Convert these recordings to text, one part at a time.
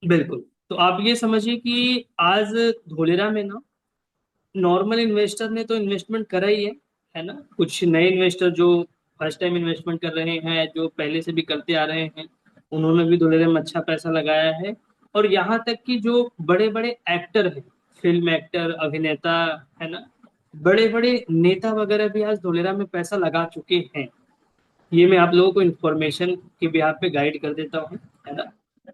बिल्कुल। तो आप ये समझिए कि आज धोलेरा में ना नॉर्मल इन्वेस्टर ने तो इन्वेस्टमेंट करा ही है ना। कुछ नए इन्वेस्टर जो फर्स्ट टाइम इन्वेस्टमेंट कर रहे हैं, जो पहले से भी करते आ रहे हैं, उन्होंने भी धोलेरे में अच्छा पैसा लगाया है। और यहाँ तक कि जो बड़े बड़े एक्टर हैं, फिल्म एक्टर, अभिनेता, है ना, बड़े बड़े नेता वगैरह भी आज धोलेरा में पैसा लगा चुके हैं। ये मैं आप लोगों को इन्फॉर्मेशन के बिहाफ पे गाइड कर देता हूँ, है ना,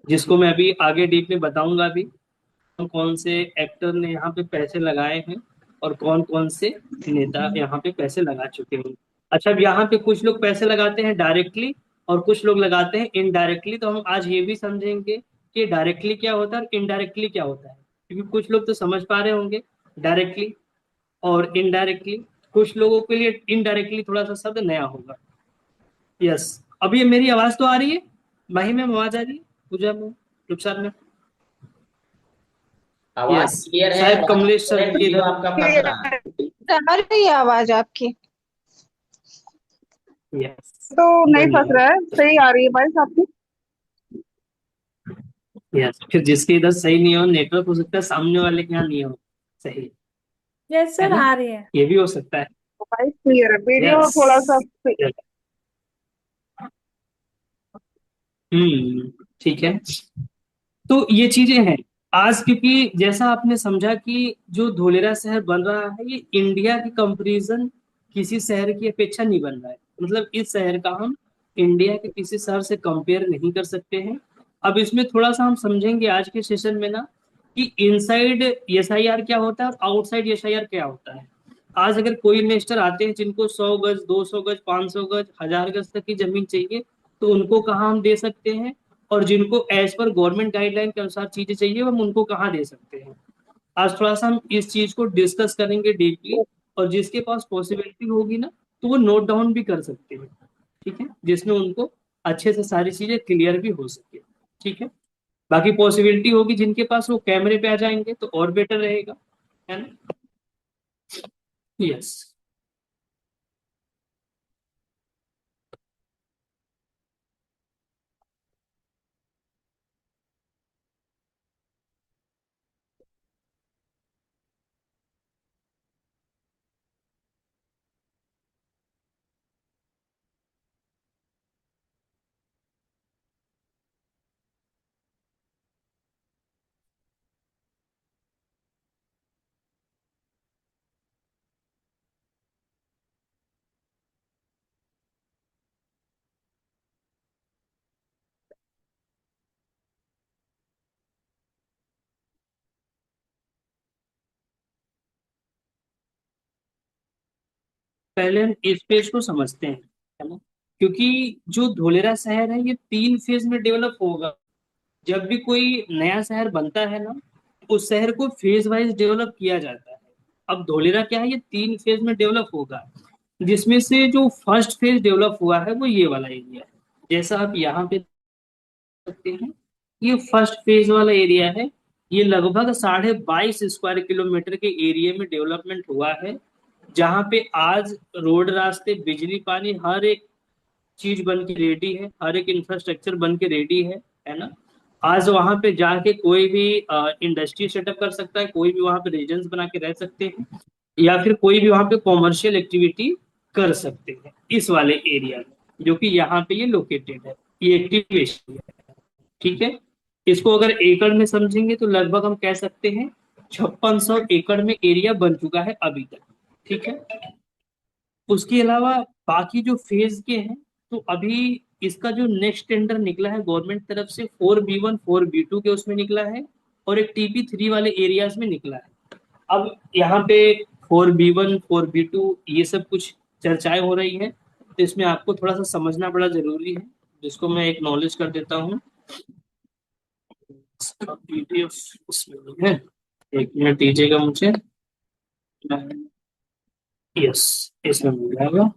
जिसको मैं अभी आगे डीप में बताऊंगा भी। कौन कौन से एक्टर ने यहाँ पे पैसे लगाए हैं और कौन कौन से नेता यहाँ पे पैसे लगा चुके हैं। अच्छा, अब यहाँ पे कुछ लोग पैसे लगाते हैं डायरेक्टली और कुछ लोग लगाते हैं इनडायरेक्टली। तो हम आज ये भी समझेंगे कि डायरेक्टली क्या होता है और इनडायरेक्टली क्या होता है, क्योंकि कुछ लोग तो समझ पा रहे होंगे डायरेक्टली और इनडायरेक्टली। कुछ लोगों के लिए इनडायरेक्टली थोड़ा सा शब्द नया होगा। यस। अब ये मेरी आवाज तो आ रही है? माही मैम आवाज आ रही है? पूजा में, रुखसार में? आवाज यस। क्लियर है, शायद आवाज कमलेश क्लियर सर है, के वीडियो इधर। आपका फंस क्लियर रहा है। आ रही है आवाज आपकी? यस। तो नहीं फंस धन्यवाद। रहा है, सही आ रही है भाई आपकी। यस, फिर जिसके इधर सही नहीं हो नेटवर्क, हो सकता है सामने वाले के यहाँ नहीं हो सही, यस है सर, ना, आ रही है। ये भी हो सकता है। भाई क्लियर है, वीडियो यस। थोड़ा सा ठीक है। तो ये चीजें हैं आज, क्योंकि जैसा आपने समझा कि जो धोलेरा शहर बन रहा है, ये इंडिया की कंपैरिजन किसी शहर की अपेक्षा नहीं बन रहा है। मतलब इस शहर का हम इंडिया के किसी शहर से कंपेयर नहीं कर सकते हैं। अब इसमें थोड़ा सा हम समझेंगे आज के सेशन में ना कि इनसाइड एसआईआर क्या होता है और आउटसाइड एसआईआर क्या होता है। आज अगर कोई इन्वेस्टर आते हैं जिनको 100 गज, 200 गज, 500 गज, 1000 गज तक की जमीन चाहिए, तो उनको कहाँ हम दे सकते हैं? और जिनको एज पर गवर्नमेंट गाइडलाइन के अनुसार चीजें चाहिए, हम उनको कहाँ दे सकते हैं? आज थोड़ा सा हम इस चीज को डिस्कस करेंगे डीपली। और जिसके पास पॉसिबिलिटी होगी ना, तो वो नोट डाउन भी कर सकते हैं, ठीक है, जिसमें उनको अच्छे से सारी चीजें क्लियर भी हो सके। ठीक है। बाकी पॉसिबिलिटी होगी जिनके पास, वो कैमरे पे आ जाएंगे तो और बेटर रहेगा, है ना। यस। पहले हम इस पेज को समझते हैं, है ना, क्योंकि जो धोलेरा शहर है ये 3 फेज में डेवलप होगा। जब भी कोई नया शहर बनता है ना, उस शहर को फेज वाइज डेवलप किया जाता है। अब धोलेरा क्या है, ये 3 फेज में डेवलप होगा, जिसमें से जो फर्स्ट फेज डेवलप हुआ है वो ये वाला एरिया है। जैसा आप यहाँ पे सकते हैं, ये फर्स्ट फेज वाला एरिया है। ये लगभग 22.5 स्क्वायर किलोमीटर के एरिया में डेवलपमेंट हुआ है, जहाँ पे आज रोड, रास्ते, बिजली, पानी, हर एक चीज बन के रेडी है, हर एक इंफ्रास्ट्रक्चर बन के रेडी है ना। आज वहां पे जाके कोई भी इंडस्ट्री सेटअप कर सकता है, कोई भी वहां पे रेजिडेंस बना के रह सकते हैं, या फिर कोई भी वहां पे कॉमर्शियल एक्टिविटी कर सकते हैं इस वाले एरिया में, जो कि यहाँ पे ये लोकेटेड है। ये एक्टिवेशन है, ठीक है। इसको अगर एकड़ में समझेंगे तो लगभग हम कह सकते हैं 5600 एकड़ में एरिया बन चुका है अभी तक, ठीक है। उसके अलावा बाकी जो फेज के हैं, तो अभी इसका जो नेक्स्ट टेंडर निकला है गवर्नमेंट तरफ से, 4B1 4B2 के उसमें निकला है, और एक TP3 वाले एरियाज में निकला है। अब यहाँ पे 4B1 4B2 ये सब कुछ चर्चाएं हो रही हैं, तो इसमें आपको थोड़ा सा समझना बड़ा जरूरी है, जिसको मैं एक नॉलेज कर देता हूँ। PDF उसमें नहीं है, एक मिनट दीजिएगा मुझे। यस, इसमें मिल जाएगा।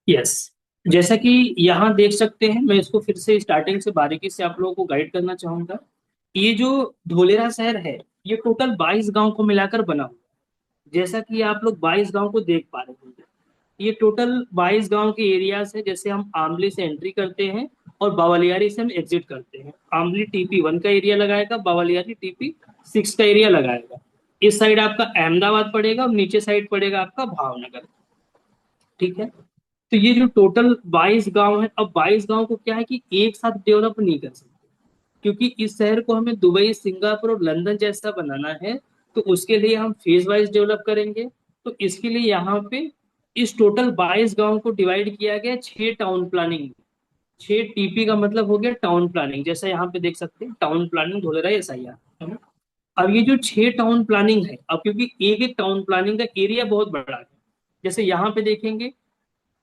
यस। जैसा कि यहाँ देख सकते हैं, मैं इसको फिर से स्टार्टिंग से बारीकी से आप लोगों को गाइड करना चाहूंगा। ये जो धोलेरा शहर है, ये टोटल 22 गांव को मिलाकर बना हुआ है। जैसा कि आप लोग 22 गांव को देख पा रहे होंगे, ये टोटल 22 गांव के एरियाज है। जैसे हम आमली से एंट्री करते हैं और बावलियारी से हम एग्जिट करते हैं। आमली TP1 का एरिया लगाएगा, बावलियारी TP6 का एरिया लगाएगा। इस साइड आपका अहमदाबाद पड़ेगा और नीचे साइड पड़ेगा आपका भावनगर। ठीक है। तो ये जो टोटल 22 गांव है, अब 22 गांव को क्या है कि एक साथ डेवलप नहीं कर सकते, क्योंकि इस शहर को हमें दुबई, सिंगापुर और लंदन जैसा बनाना है। तो उसके लिए हम फेज वाइज डेवलप करेंगे। तो इसके लिए यहाँ पे इस टोटल 22 गांव को डिवाइड किया गया 6 टाउन प्लानिंग। 6 TP का मतलब हो गया टाउन प्लानिंग। जैसा यहाँ पे देख सकते हैं, टाउन प्लानिंग धोलेरा SIR है ना। अब ये जो 6 टाउन प्लानिंग है, अब क्योंकि एक एक टाउन प्लानिंग का एरिया बहुत बड़ा है। जैसे यहाँ पे देखेंगे,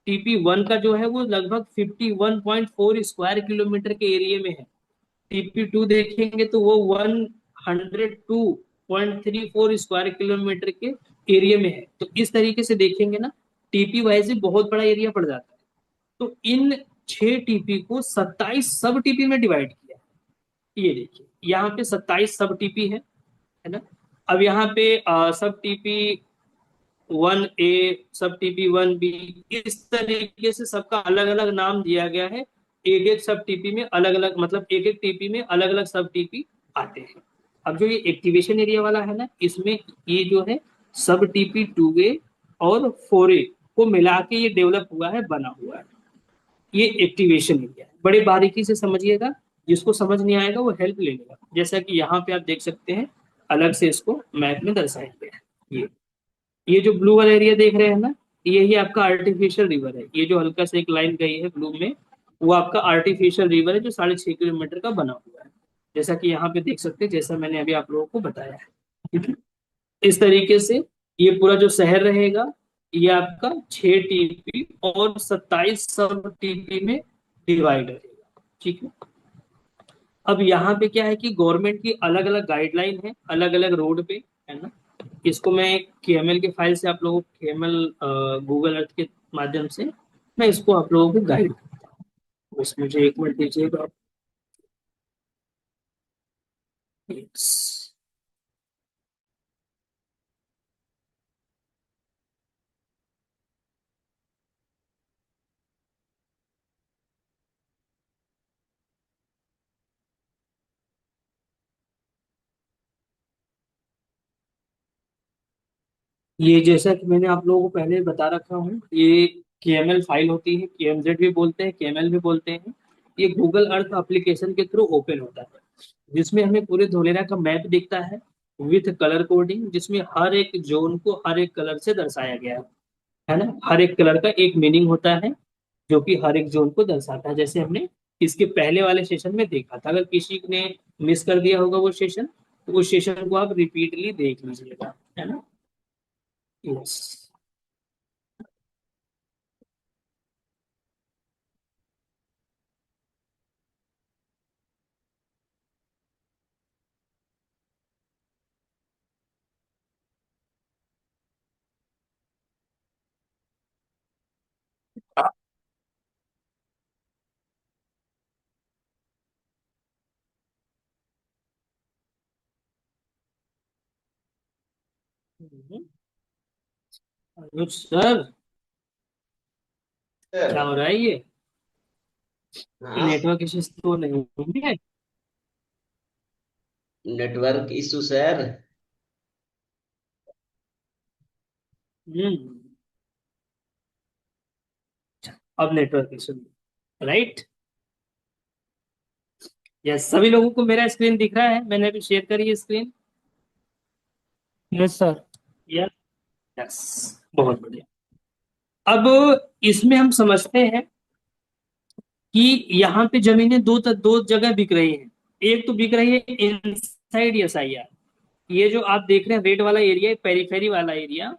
TP1 का जो है वो लगभग 51.4 स्क्वायर किलोमीटर के एरिया में है। TP2 देखेंगे तो वो 102.34 स्क्वायर किलोमीटर के एरिया में है। तो इस तरीके से देखेंगे ना, TP वाइज भी बहुत बड़ा एरिया पड़ जाता है। तो इन 6 TP को 27 सब TP में डिवाइड किया। ये देखिए, यहाँ पे 27 सब TP है ना। अब यहाँ पे सब TP1A, सब TP1B, इस तरीके से सबका अलग अलग नाम दिया गया है। एक एक सब TP में अलग अलग, मतलब एक एक TP में अलग अलग सब TP आते हैं। अब जो ये एक्टिवेशन एरिया वाला है ना, इसमें ये जो है सब TP 2A और 4A को मिला के ये डेवलप हुआ है, बना हुआ है। ये एक्टिवेशन एरिया है, बड़े बारीकी से समझिएगा। जिसको समझ नहीं आएगा वो हेल्प ले लेगा। जैसा कि यहाँ पे आप देख सकते हैं, अलग से इसको मैप में दर्शाया गया है। ये जो ब्लू वाला एरिया देख रहे हैं ना, यही आपका आर्टिफिशियल रिवर है। ये जो हल्का से एक लाइन गई है ब्लू में, वो आपका आर्टिफिशियल रिवर है, जो 6.5 किलोमीटर का बना हुआ है। जैसा कि यहाँ पे देख सकते हैं, जैसा मैंने अभी आप लोगों को बताया है। ठीक है? इस तरीके से ये पूरा जो शहर रहेगा, ये आपका 6 TP और 27 सब TP में डिवाइड रहेगा। ठीक है। अब यहाँ पे क्या है कि गवर्नमेंट की अलग अलग गाइडलाइन है, अलग अलग रोड पे, है ना। इसको मैं KML के फाइल से आप लोगों को, KML गूगल अर्थ के माध्यम से मैं इसको आप लोगों को गाइड, बस मुझे एक मिनट दीजिएगा। Yes. ये जैसा कि मैंने आप लोगों को पहले बता रखा हूँ, ये KML फाइल होती है, KMZ भी बोलते हैं, KML भी बोलते हैं। ये गूगल अर्थ एप्लीकेशन के थ्रू ओपन होता है, जिसमें हमें पूरे धोलेरा का मैप दिखता है विथ कलर कोडिंग, जिसमें हर एक जोन को हर एक कलर से दर्शाया गया है ना। हर एक कलर का एक मीनिंग होता है, जो कि हर एक जोन को दर्शाता है। जैसे हमने इसके पहले वाले सेशन में देखा था। अगर किसी ने मिस कर दिया होगा वो सेशन, तो उस सेशन को आप रिपीटली देख लीजिएगा, है ना। यस। अनुज सर, क्या सर। हो रहा है ये? हाँ। नेटवर्क इश्यूज तो नहीं है? Network issue sir. हम्म। अब नेटवर्क इशू, राइट। यस, सभी लोगों को मेरा स्क्रीन दिख रहा है? मैंने अभी शेयर करी है screen. Yes sir. Yes. Yes, बहुत बढ़िया। अब इसमें हम समझते हैं कि यहाँ पे जमीनें दो जगह बिक रही हैं। एक तो बिक रही है इनसाइड SIR। ये जो आप देख रहे हैं रेड वाला एरिया, पेरीफेरी वाला एरिया,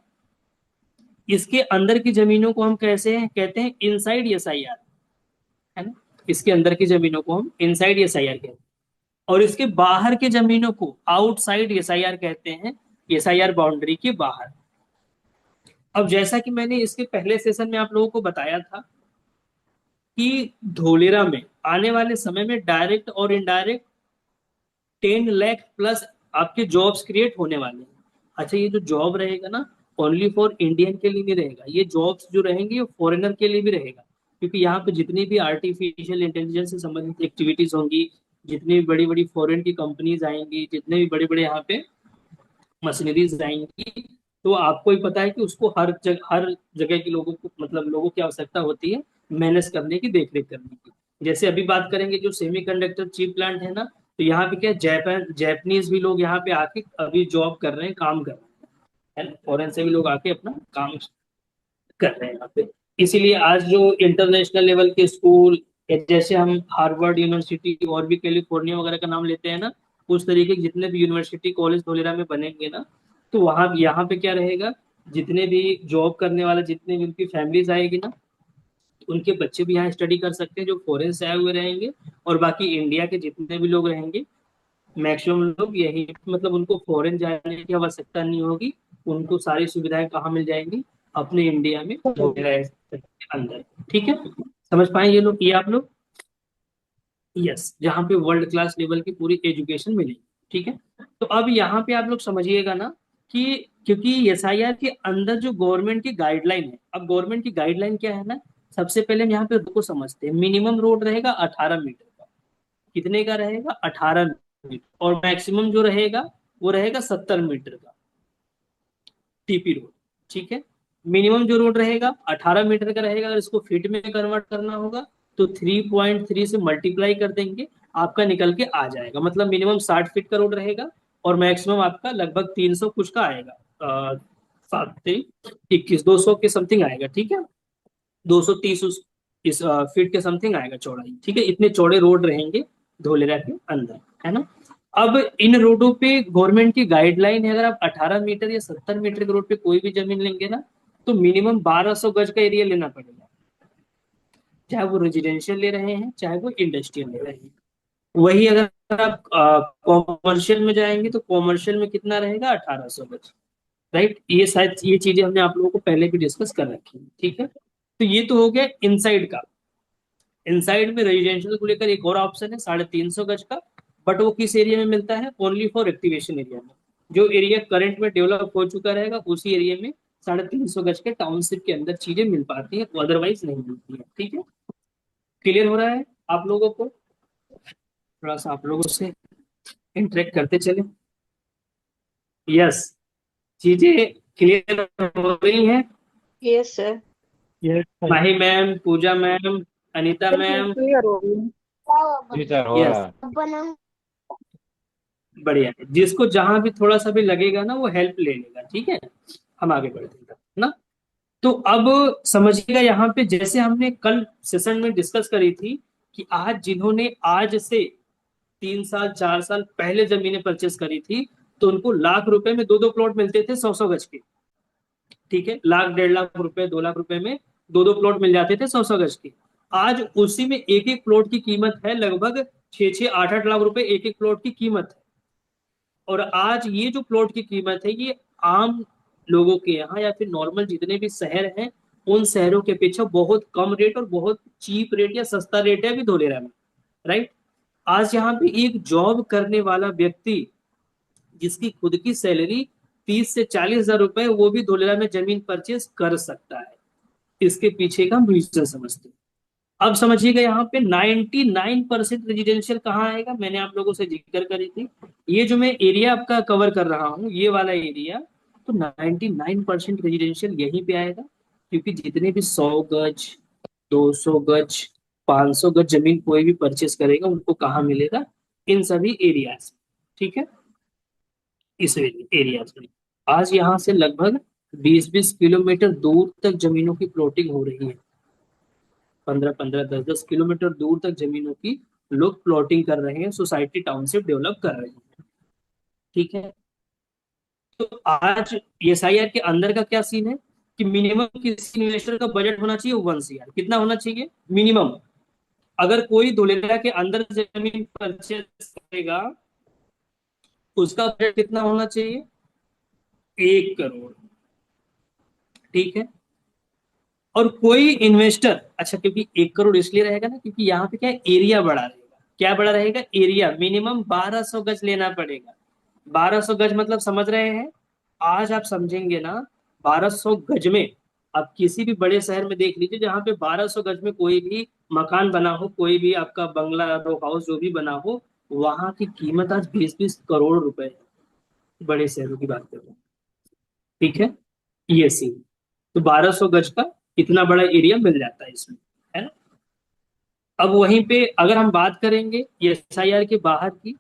इसके अंदर की जमीनों को हम कैसे हैं, कहते हैं इनसाइड SIR, है ना। इसके अंदर की जमीनों को हम इनसाइड SIR कहते हैं, और इसके बाहर की जमीनों को आउटसाइड SIR कहते हैं, SIR बाउंड्री के बाहर। अब जैसा कि मैंने इसके पहले सेशन में आप लोगों को बताया था कि धोलेरा में आने वाले समय में डायरेक्ट और इनडायरेक्ट 10 लाख प्लस आपके जॉब्स क्रिएट होने वाले हैं। अच्छा, ये जो जॉब रहेगा ना, ओनली फॉर इंडियन के लिए नहीं रहेगा, ये जॉब्स जो रहेंगे ये फॉरेनर के लिए भी रहेगा। क्योंकि यहाँ पे जितनी भी आर्टिफिशियल इंटेलिजेंस से संबंधित एक्टिविटीज होंगी, जितनी भी बड़ी बड़ी फॉरेन की कंपनीज आएंगी, जितने भी बड़े बड़े यहाँ पे मशीनरीज आएंगी, तो आपको ही पता है कि उसको हर जगह के लोगों को, मतलब लोगों की आवश्यकता होती है मैनेज करने की, देख रेख करने की। जैसे अभी बात करेंगे जो सेमीकंडक्टर चिप प्लांट है ना, तो यहाँ पे क्या है, जापान जैपनीज भी लोग यहाँ पे आके अभी जॉब कर रहे हैं, काम कर रहे हैं, फॉरेन से भी लोग आके अपना काम कर रहे हैं यहाँ पे। इसीलिए आज जो इंटरनेशनल लेवल के स्कूल, जैसे हम हार्वर्ड यूनिवर्सिटी और भी कैलिफोर्निया वगैरह का नाम लेते हैं ना, उस तरीके के जितने भी यूनिवर्सिटी कॉलेज धोलेरा में बनेंगे ना, तो वहाँ यहाँ पे क्या रहेगा, जितने भी जॉब करने वाले, जितने भी उनकी फैमिलीज आएगी ना, उनके बच्चे भी यहाँ स्टडी कर सकते हैं जो फॉरेन से आए हुए रहेंगे। और बाकी इंडिया के जितने भी लोग रहेंगे, मैक्सिमम लोग यही, मतलब उनको फॉरेन जाने की आवश्यकता नहीं होगी। उनको सारी सुविधाएं कहाँ मिल जाएंगी, अपने इंडिया में धोखेरा के अंदर। ठीक है, समझ पाए ये लोग, ये आप लोग? यस, जहाँ पे वर्ल्ड क्लास लेवल की पूरी एजुकेशन मिलेगी। ठीक है, तो अब यहाँ पे आप लोग समझिएगा ना कि क्योंकि एसआईआर के अंदर जो गवर्नमेंट की गाइडलाइन है, अब गवर्नमेंट की गाइडलाइन क्या है ना, सबसे पहले हम यहाँ पे रोड को समझते हैं। मिनिमम रोड रहेगा 18 मीटर का। कितने का रहेगा? 18 मीटर। और मैक्सिमम जो रहेगा वो रहेगा 70 मीटर का, टीपी रोड। ठीक है, मिनिमम जो रोड रहेगा 18 मीटर का रहेगा। अगर इसको फीट में कन्वर्ट करना होगा तो 3.3 से मल्टीप्लाई कर देंगे, आपका निकल के आ जाएगा। मतलब मिनिमम 60 फीट का रोड रहेगा और मैक्सिमम आपका लगभग 300 कुछ का आएगा, 7 21 200 के समथिंग आएगा। ठीक है, 230 इस फीट के समथिंग आएगा चौड़ाई। ठीक है, इतने चौड़े रोड रहेंगे धोलेरा के अंदर, है ना। अब इन रोडों पे गवर्नमेंट की गाइडलाइन है, अगर आप 18 मीटर या 70 मीटर के रोड पे कोई भी जमीन लेंगे ना, तो मिनिमम 1200 गज का एरिया लेना पड़ेगा, चाहे वो रेजिडेंशियल ले रहे हैं चाहे वो इंडस्ट्रियल ले रहे हैं। वही अगर आप कॉमर्शियल में जाएंगे तो कॉमर्शियल में कितना रहेगा? 1800 गज। राइट, ये शायद ये चीजें हमने आप लोगों को पहले भी डिस्कस कर रखी है। ठीक है, तो ये तो हो गया इनसाइड का। इनसाइड में रेजिडेंशियल को लेकर एक और ऑप्शन है 350 गज का, बट वो किस एरिया में मिलता है? ओनली फॉर एक्टिवेशन एरिया में। जो एरिया करंट में डेवलप हो चुका रहेगा उसी एरिया में 350 गज के टाउनशिप के अंदर चीजें मिल पाती है, अदरवाइज नहीं मिलती है। ठीक है, क्लियर हो रहा है आप लोगों को? थोड़ा सा आप लोगों से इंटरेक्ट करते चले। यस, चीजें क्लियर हो रही हैं? Yes sir. Yes sir. Mahi ma'am, Pooja ma'am, Anita ma'am? Clear हो गई। जी सर, हो यस, रहा है। बढ़िया है। जिसको जहां भी थोड़ा सा भी लगेगा ना वो हेल्प ले लेगा। ठीक है, हम आगे बढ़ते हैं ना। तो अब समझिएगा यहाँ पे, जैसे हमने कल सेशन में डिस्कस करी थी कि आज जिन्होंने आज से 3 साल 4 साल पहले जमीनें परचेस करी थी, तो उनको लाख रुपए में दो दो प्लॉट मिलते थे 100 100 गज के। ठीक है, लाख 1.5 लाख रुपए 2 लाख रुपए में दो दो प्लॉट मिल जाते थे 100 100 गज के। आज उसी में एक एक प्लॉट की कीमत है लगभग 6 6 8 8 लाख रुपए, एक एक प्लॉट की कीमत है। और आज ये जो प्लॉट की कीमत है ये आम लोगों के यहाँ या फिर नॉर्मल जितने भी शहर हैं उन शहरों के अपेक्षा बहुत कम रेट और बहुत चीप रेट या सस्ता रेट है अभी धोलेरा में। राइट, आज यहाँ पे एक जॉब करने वाला व्यक्ति जिसकी खुद की सैलरी 30 से 40 हजार रुपए, वो भी धोलेरा में जमीन परचेज कर सकता है। इसके पीछे का हम रीजन समझते हैं। अब समझिएगा यहाँ पे 99% रेजिडेंशियल कहाँ आएगा, मैंने आप लोगों से जिक्र करी थी। ये जो मैं एरिया आपका कवर कर रहा हूँ ये वाला एरिया, तो 99% रेजिडेंशियल यहीं पे आएगा। क्योंकि जितने भी 100 गज 200 गज 500 गज जमीन कोई भी परचेस करेगा उनको कहाँ मिलेगा? इन सभी एरियाज। ठीक है, इस एरियाज में आज यहाँ से लगभग 20 20 किलोमीटर दूर तक जमीनों की प्लॉटिंग हो रही है। 15 15 10 10 किलोमीटर दूर तक जमीनों की लोग प्लॉटिंग कर रहे हैं, सोसाइटी टाउनशिप डेवलप कर रहे हैं। ठीक है, तो आज एसआईआर के अंदर का क्या सीन है कि मिनिमम किसी इन्वेस्टर का बजट होना चाहिए 1 CR। कितना होना चाहिए मिनिमम? अगर कोई धुलेरा के अंदर जमीन परचेज करेगा उसका बजट कितना होना चाहिए? 1 करोड़। ठीक है, और कोई इन्वेस्टर, अच्छा क्योंकि 1 करोड़ इसलिए रहेगा ना क्योंकि यहाँ पे क्या है, एरिया बड़ा रहेगा। क्या बड़ा रहेगा? एरिया मिनिमम 1200 गज लेना पड़ेगा। 1200 गज मतलब समझ रहे हैं? आज आप समझेंगे ना, 1200 गज में आप किसी भी बड़े शहर में देख लीजिए, जहाँ पे 1200 गज में कोई भी मकान बना हो, कोई भी आपका बंगला रो हाउस जो भी बना हो, वहां की कीमत आज 20-20 करोड़ रुपए है। बड़े शहरों की बात कर रहे हैं। ठीक है, ये सीन। तो 1200 गज का इतना बड़ा एरिया मिल जाता है इसमें, है ना। अब वहीं पे अगर हम बात करेंगे एसआईआर के बाहर की,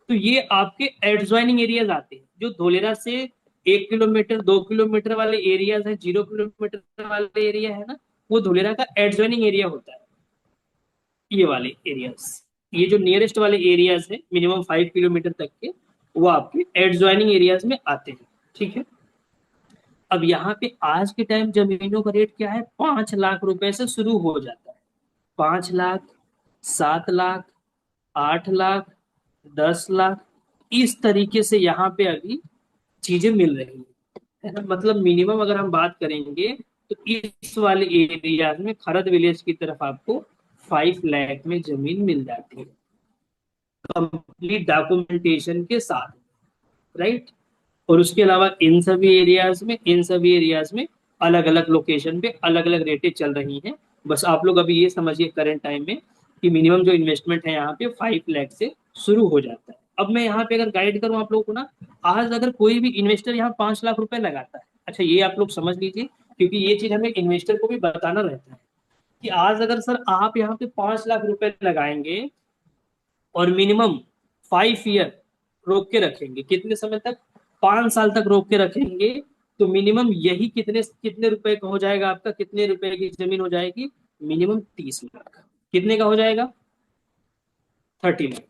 तो ये आपके एडजॉइनिंग एरियाज आते हैं, जो धोलेरा से 1 किलोमीटर 2 किलोमीटर वाले एरियाज है, 0 किलोमीटर वाले एरिया है ना, वो धोलेरा का एडजॉइनिंग एरिया होता है। ये वाले एरियाज, ये जो नियरेस्ट वाले एरियाज है मिनिमम 5 किलोमीटर तक के, वो आपके एडजॉइनिंग एरियाज में आते हैं। ठीक है। अब यहाँ पे आज के टाइम जमीनों का रेट क्या है? 5 लाख रुपए से शुरू हो जाता है। 5 लाख, 7 लाख, 8 लाख, 10 लाख, इस तरीके से यहाँ पे अभी चीजें मिल रही हैं, है ना। मतलब मिनिमम अगर हम बात करेंगे तो इस वाले एरिया में खरद विलेज की तरफ आपको 5 लाख में जमीन मिल जाती है, कंप्लीट डॉक्यूमेंटेशन के साथ, राइट। और उसके अलावा इन सभी एरियाज में अलग अलग लोकेशन पे अलग अलग रेटें चल रही हैं। बस आप लोग अभी ये समझिए करंट टाइम में कि मिनिमम जो इन्वेस्टमेंट है यहाँ पे 5 लाख से शुरू हो जाता है। अब मैं यहाँ पे अगर गाइड करूँ आप लोगों को ना, आज अगर कोई भी इन्वेस्टर यहाँ 5 लाख रुपए लगाता है, अच्छा ये आप लोग समझ लीजिए, क्योंकि ये चीज हमें इन्वेस्टर को भी बताना रहता है कि आज अगर सर आप यहाँ पे 5 लाख रुपए लगाएंगे और मिनिमम 5 ईयर रोक के रखेंगे, कितने समय तक? 5 साल तक रोक के रखेंगे, तो मिनिमम यही कितने कितने रुपए का हो जाएगा आपका? कितने रुपए की जमीन हो जाएगी? मिनिमम 30 लाख। कितने का हो जाएगा? 30 लाख।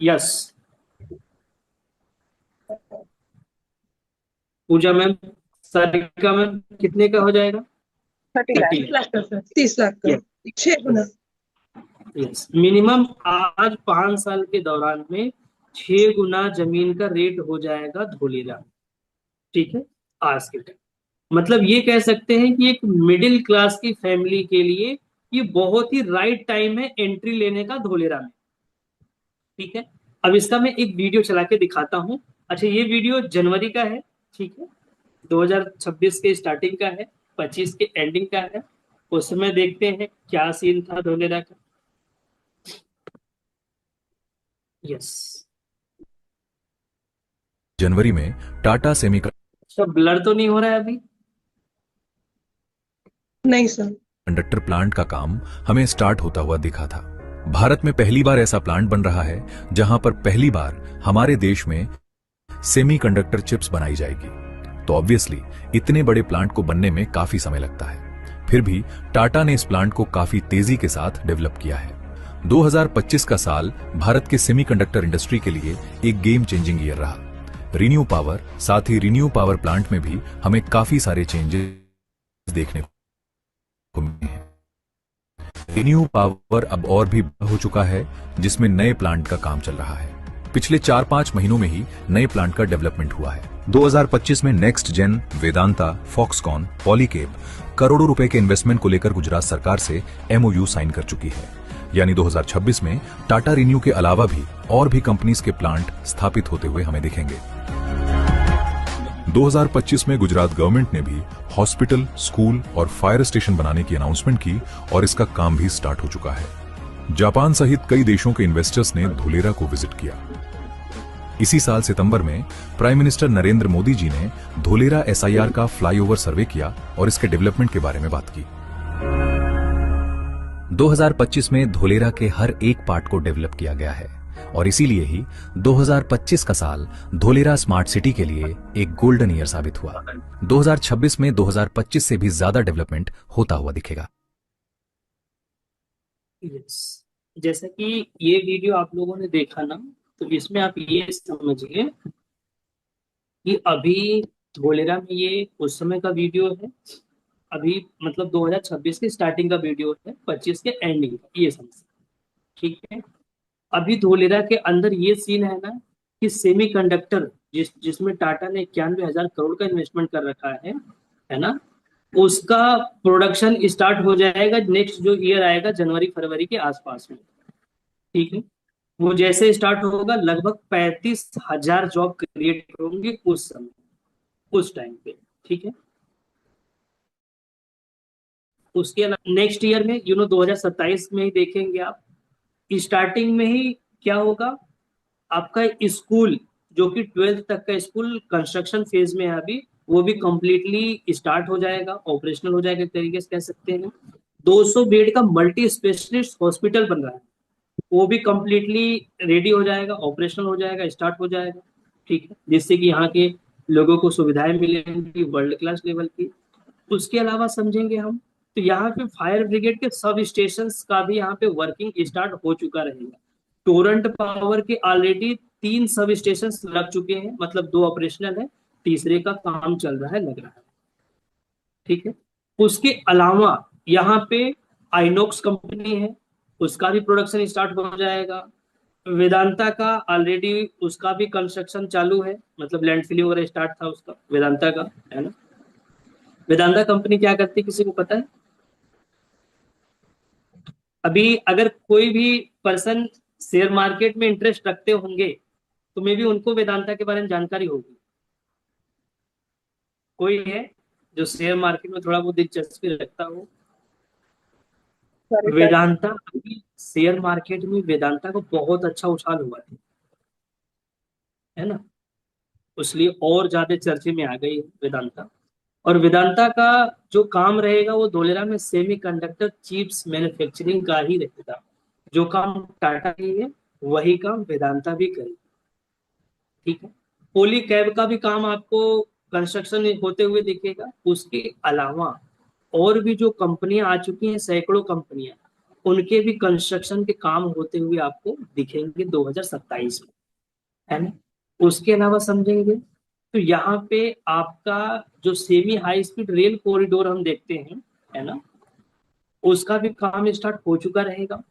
यस। पूजा मैम, सारिका मैम, कितने का हो जाएगा? 30 लाख 30 लाख। 30 लाख का यस 6 गुना। यस, मिनिमम आज 5 साल के दौरान में 6 गुना जमीन का रेट हो जाएगा धोलेरा। ठीक है, आज के टाइम मतलब ये कह सकते हैं कि एक मिडिल क्लास की फैमिली के लिए ये बहुत ही राइट टाइम है एंट्री लेने का धोलेरा में। ठीक है। अब इसका मैं एक वीडियो चला के दिखाता हूं। अच्छा, ये वीडियो जनवरी का है, ठीक है, 2026 के स्टार्टिंग का है, 25 के एंडिंग का है। उसमें देखते हैं क्या सीन था धोलेरा का। यस। जनवरी में टाटा सब ब्लर तो नहीं हो रहा है अभी? नहीं सर। कंडक्टर प्लांट का काम हमें स्टार्ट होता हुआ दिखा था। भारत में पहली बार ऐसा प्लांट बन रहा है जहां पर पहली बार हमारे देश में सेमीकंडक्टर चिप्स बनाई जाएगी। तो ऑब्वियसली इतने बड़े प्लांट को बनने में काफी समय लगता है। फिर भी टाटा ने इस प्लांट को काफी तेजी के साथ डेवलप किया है। 2025 का साल भारत के सेमीकंडक्टर इंडस्ट्री के लिए एक गेम चेंजिंग ईयर रहा। रिन्यू पावर, साथ ही रिन्यू पावर प्लांट में भी हमें काफी सारे चेंजेस देखने को मिले हैं। रिन्यू पावर अब और भी हो चुका है, जिसमें नए प्लांट का काम चल रहा है। पिछले 4-5 महीनों में ही नए प्लांट का डेवलपमेंट हुआ है। 2025 में नेक्स्ट जेन, वेदांता, फॉक्सकॉन, पॉलीकेब करोड़ों रुपए के इन्वेस्टमेंट को लेकर गुजरात सरकार से एमओयू साइन कर चुकी है। यानी 2026 में टाटा रिन्यू के अलावा भी और भी कंपनीज के प्लांट स्थापित होते हुए हमें दिखेंगे। 2025 में गुजरात गवर्नमेंट ने भी हॉस्पिटल, स्कूल और फायर स्टेशन बनाने की अनाउंसमेंट की और इसका काम भी स्टार्ट हो चुका है। जापान सहित कई देशों के इन्वेस्टर्स ने धोलेरा को विजिट किया। इसी साल सितंबर में प्राइम मिनिस्टर नरेंद्र मोदी जी ने धोलेरा एसआईआर का फ्लाईओवर सर्वे किया और इसके डेवलपमेंट के बारे में बात की। 2025 में धोलेरा के हर एक पार्ट को डेवलप किया गया है और इसीलिए ही 2025 का साल धोलेरा स्मार्ट सिटी के लिए एक गोल्डन ईयर साबित हुआ। 2026 में 2025 से भी ज्यादा डेवलपमेंट होता हुआ दिखेगा। यस, जैसा कि ये वीडियो आप लोगों ने देखा ना, तो इसमें आप ये समझिए कि अभी धोलेरा में ये उस समय का वीडियो है, अभी मतलब 2026 के स्टार्टिंग का वीडियो है, 25 के एंडिंग का, ये समझ। ठीक है। अभी धोलेरा के अंदर ये सीन है ना कि सेमीकंडक्टर जिसमें टाटा ने 91,000 करोड़ का इन्वेस्टमेंट कर रखा है ना, उसका प्रोडक्शन स्टार्ट हो जाएगा नेक्स्ट जो ईयर आएगा जनवरी फरवरी के आसपास में। ठीक है। वो जैसे स्टार्ट होगा लगभग 35,000 जॉब क्रिएट होंगे उस समय, उस टाइम पे। ठीक है। उसके अलावा नेक्स्ट ईयर में 2027 में ही देखेंगे आप, स्टार्टिंग में ही क्या होगा, आपका स्कूल जो कि 12th तक का स्कूल कंस्ट्रक्शन फेज में है अभी, वो भी कंप्लीटली स्टार्ट हो जाएगा, ऑपरेशनल हो जाएगा, एक तरीके से कह सकते हैं। 200 बेड का मल्टी स्पेशलिस्ट हॉस्पिटल बन रहा है, वो भी कंप्लीटली रेडी हो जाएगा, ऑपरेशनल हो जाएगा, स्टार्ट हो जाएगा। ठीक है, जिससे कि यहाँ के लोगों को सुविधाएं मिलेंगी वर्ल्ड क्लास लेवल की। उसके अलावा समझेंगे हम, तो यहाँ पे फायर ब्रिगेड के सब स्टेशन का भी यहाँ पे वर्किंग स्टार्ट हो चुका रहेगा। टोरंट पावर के ऑलरेडी 3 सब स्टेशन लग चुके हैं, मतलब 2 ऑपरेशनल है, तीसरे का काम चल रहा है, लग रहा है। ठीक है। उसके अलावा यहाँ पे आइनॉक्स कंपनी है, उसका भी प्रोडक्शन स्टार्ट हो जाएगा। वेदांता का ऑलरेडी उसका भी कंस्ट्रक्शन चालू है, मतलब लैंड फिलिंग वगैरह स्टार्ट था उसका, वेदांता का, है ना। वेदांता कंपनी क्या करती है, किसी को पता है? अभी अगर कोई भी पर्सन शेयर मार्केट में इंटरेस्ट रखते होंगे तो मे भी उनको वेदांता के बारे में जानकारी होगी। कोई है जो शेयर मार्केट में थोड़ा बहुत दिलचस्पी रखता हो? Sorry sir. वेदांता, अभी शेयर मार्केट में वेदांता को बहुत अच्छा उछाल हुआ है ना, इसलिए और ज्यादा चर्चे में आ गई है वेदांता। और वेदांता का जो काम रहेगा वो धोलेरा में सेमीकंडक्टर चिप्स मैन्युफैक्चरिंग का ही रहेगा। जो काम टाटा की है वही काम वेदांता भी करेगी। ठीक है। पोली कैब का भी काम आपको कंस्ट्रक्शन होते हुए दिखेगा। उसके अलावा और भी जो कंपनियां आ चुकी हैं, सैकड़ों कंपनियां, उनके भी कंस्ट्रक्शन के काम होते हुए आपको दिखेंगे 2027 में, है ना। उसके अलावा समझेंगे तो यहाँ पे आपका जो semi high speed rail corridor हम देखते हैं, है ना, उसका भी काम स्टार्ट हो चुका रहेगा,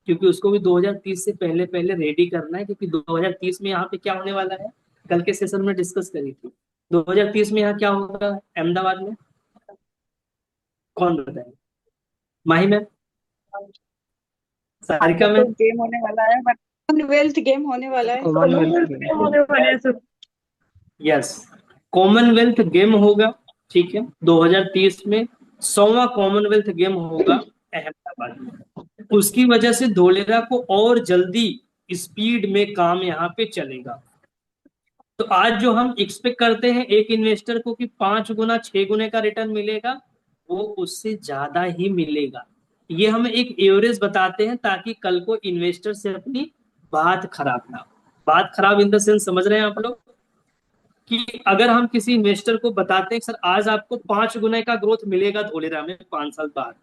क्योंकि उसको भी 2030 से पहले पहले रेडी करना है। क्योंकि 2030 में यहाँ पे क्या होने वाला है, कल के सेशन में डिस्कस करी थी। 2030 में यहाँ क्या होगा अहमदाबाद में, कौन बताए? माही मैम, सारिका आपका तो मैम? गेम होने वाला है, बट कॉमनवेल्थ गेम होने वाला है। कॉमनवेल्थ होने वाला है सर। यस, कॉमनवेल्थ गेम होगा। ठीक है, 2030 में 100वां कॉमनवेल्थ गेम होगा अहमदाबाद में। उसकी वजह से धोलेरा को और जल्दी स्पीड में काम यहाँ पे चलेगा। तो आज जो हम एक्सपेक्ट करते हैं एक इन्वेस्टर को कि 5 गुना 6 गुने का रिटर्न मिलेगा, वो उससे ज्यादा ही मिलेगा। ये हम एक एवरेज बताते हैं ताकि कल को इन्वेस्टर से अपनी बात खराब ना हो। बात खराब इन द सेंस, समझ रहे हैं आप लोग, कि अगर हम किसी इन्वेस्टर को बताते हैं सर आज आपको 5 गुना का ग्रोथ मिलेगा धोलेरा में 5 साल बाद।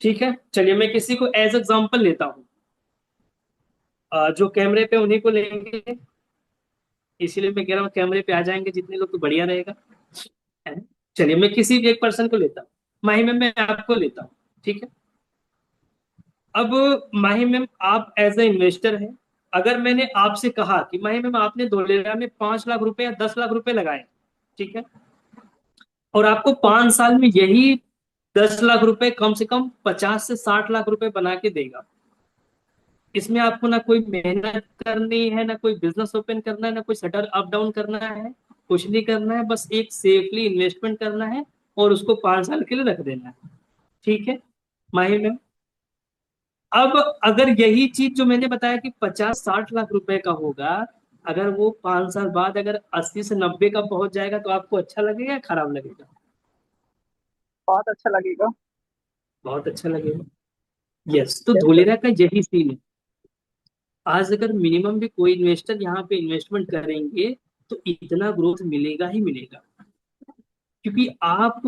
ठीक है, चलिए मैं किसी को एज एग्जाम्पल लेता हूँ, जो कैमरे पे उन्हीं को लेंगे, इसीलिए मैं कह रहा हूँ कैमरे पे आ जाएंगे जितने लोग तो बढ़िया रहेगा, है ना? चलिए मैं किसी भी एक पर्सन को लेता हूँ, माही मैम मैं आपको लेता हूँ। ठीक है। अब माही मैम आप एज ए इन्वेस्टर हैं, अगर मैंने आपसे कहा कि माही मैम आपने धोलेरा में 5 लाख रुपए या 10 लाख रुपए लगाए, ठीक है, और आपको 5 साल में यही 10 लाख रुपए कम से कम 50 से 60 लाख रुपए बना के देगा, इसमें आपको ना कोई मेहनत करनी है, ना कोई बिजनेस ओपन करना है, ना कोई शटर अप डाउन करना है, कुछ नहीं करना है, बस एक सेफली इन्वेस्टमेंट करना है और उसको 5 साल के लिए रख देना है। ठीक है माही मैम, अब अगर यही चीज जो मैंने बताया कि 50-60 लाख रुपए का होगा, अगर वो 5 साल बाद अगर 80 से 90 का पहुंच जाएगा तो आपको अच्छा लगेगा या खराब लगेगा? बहुत अच्छा लगेगा। बहुत अच्छा लगेगा। यस, तो यस सर। धोलेरा का यही सीन है। आज अगर मिनिमम भी कोई इन्वेस्टर यहाँ पे इन्वेस्टमेंट करेंगे तो इतना ग्रोथ मिलेगा ही मिलेगा, क्योंकि आप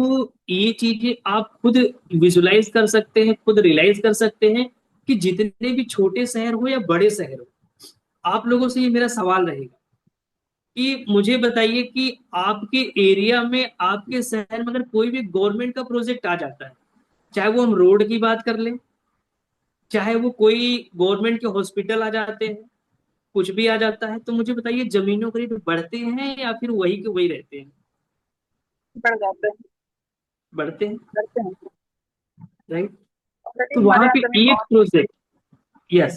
ये चीजें आप खुद विजुलाइज कर सकते हैं, खुद रियलाइज कर सकते हैं कि जितने भी छोटे शहर हो या बड़े शहर हो, आप लोगों से ये मेरा सवाल रहेगा कि मुझे बताइए कि आपके एरिया में, आपके शहर में अगर कोई भी गवर्नमेंट का प्रोजेक्ट आ जाता है, चाहे वो हम रोड की बात कर लें, चाहे वो कोई गवर्नमेंट के हॉस्पिटल आ जाते हैं, कुछ भी आ जाता है, तो मुझे बताइए जमीनों के रेट बढ़ते हैं या फिर वही के वही रहते हैं? बढ़ जाते हैं। बढ़ते हैं, करते हैं। राइट। ऑलरेडी तो हमारे वहां यहाँ पे जमीन एक बहुत। प्रोजेक्ट, यस,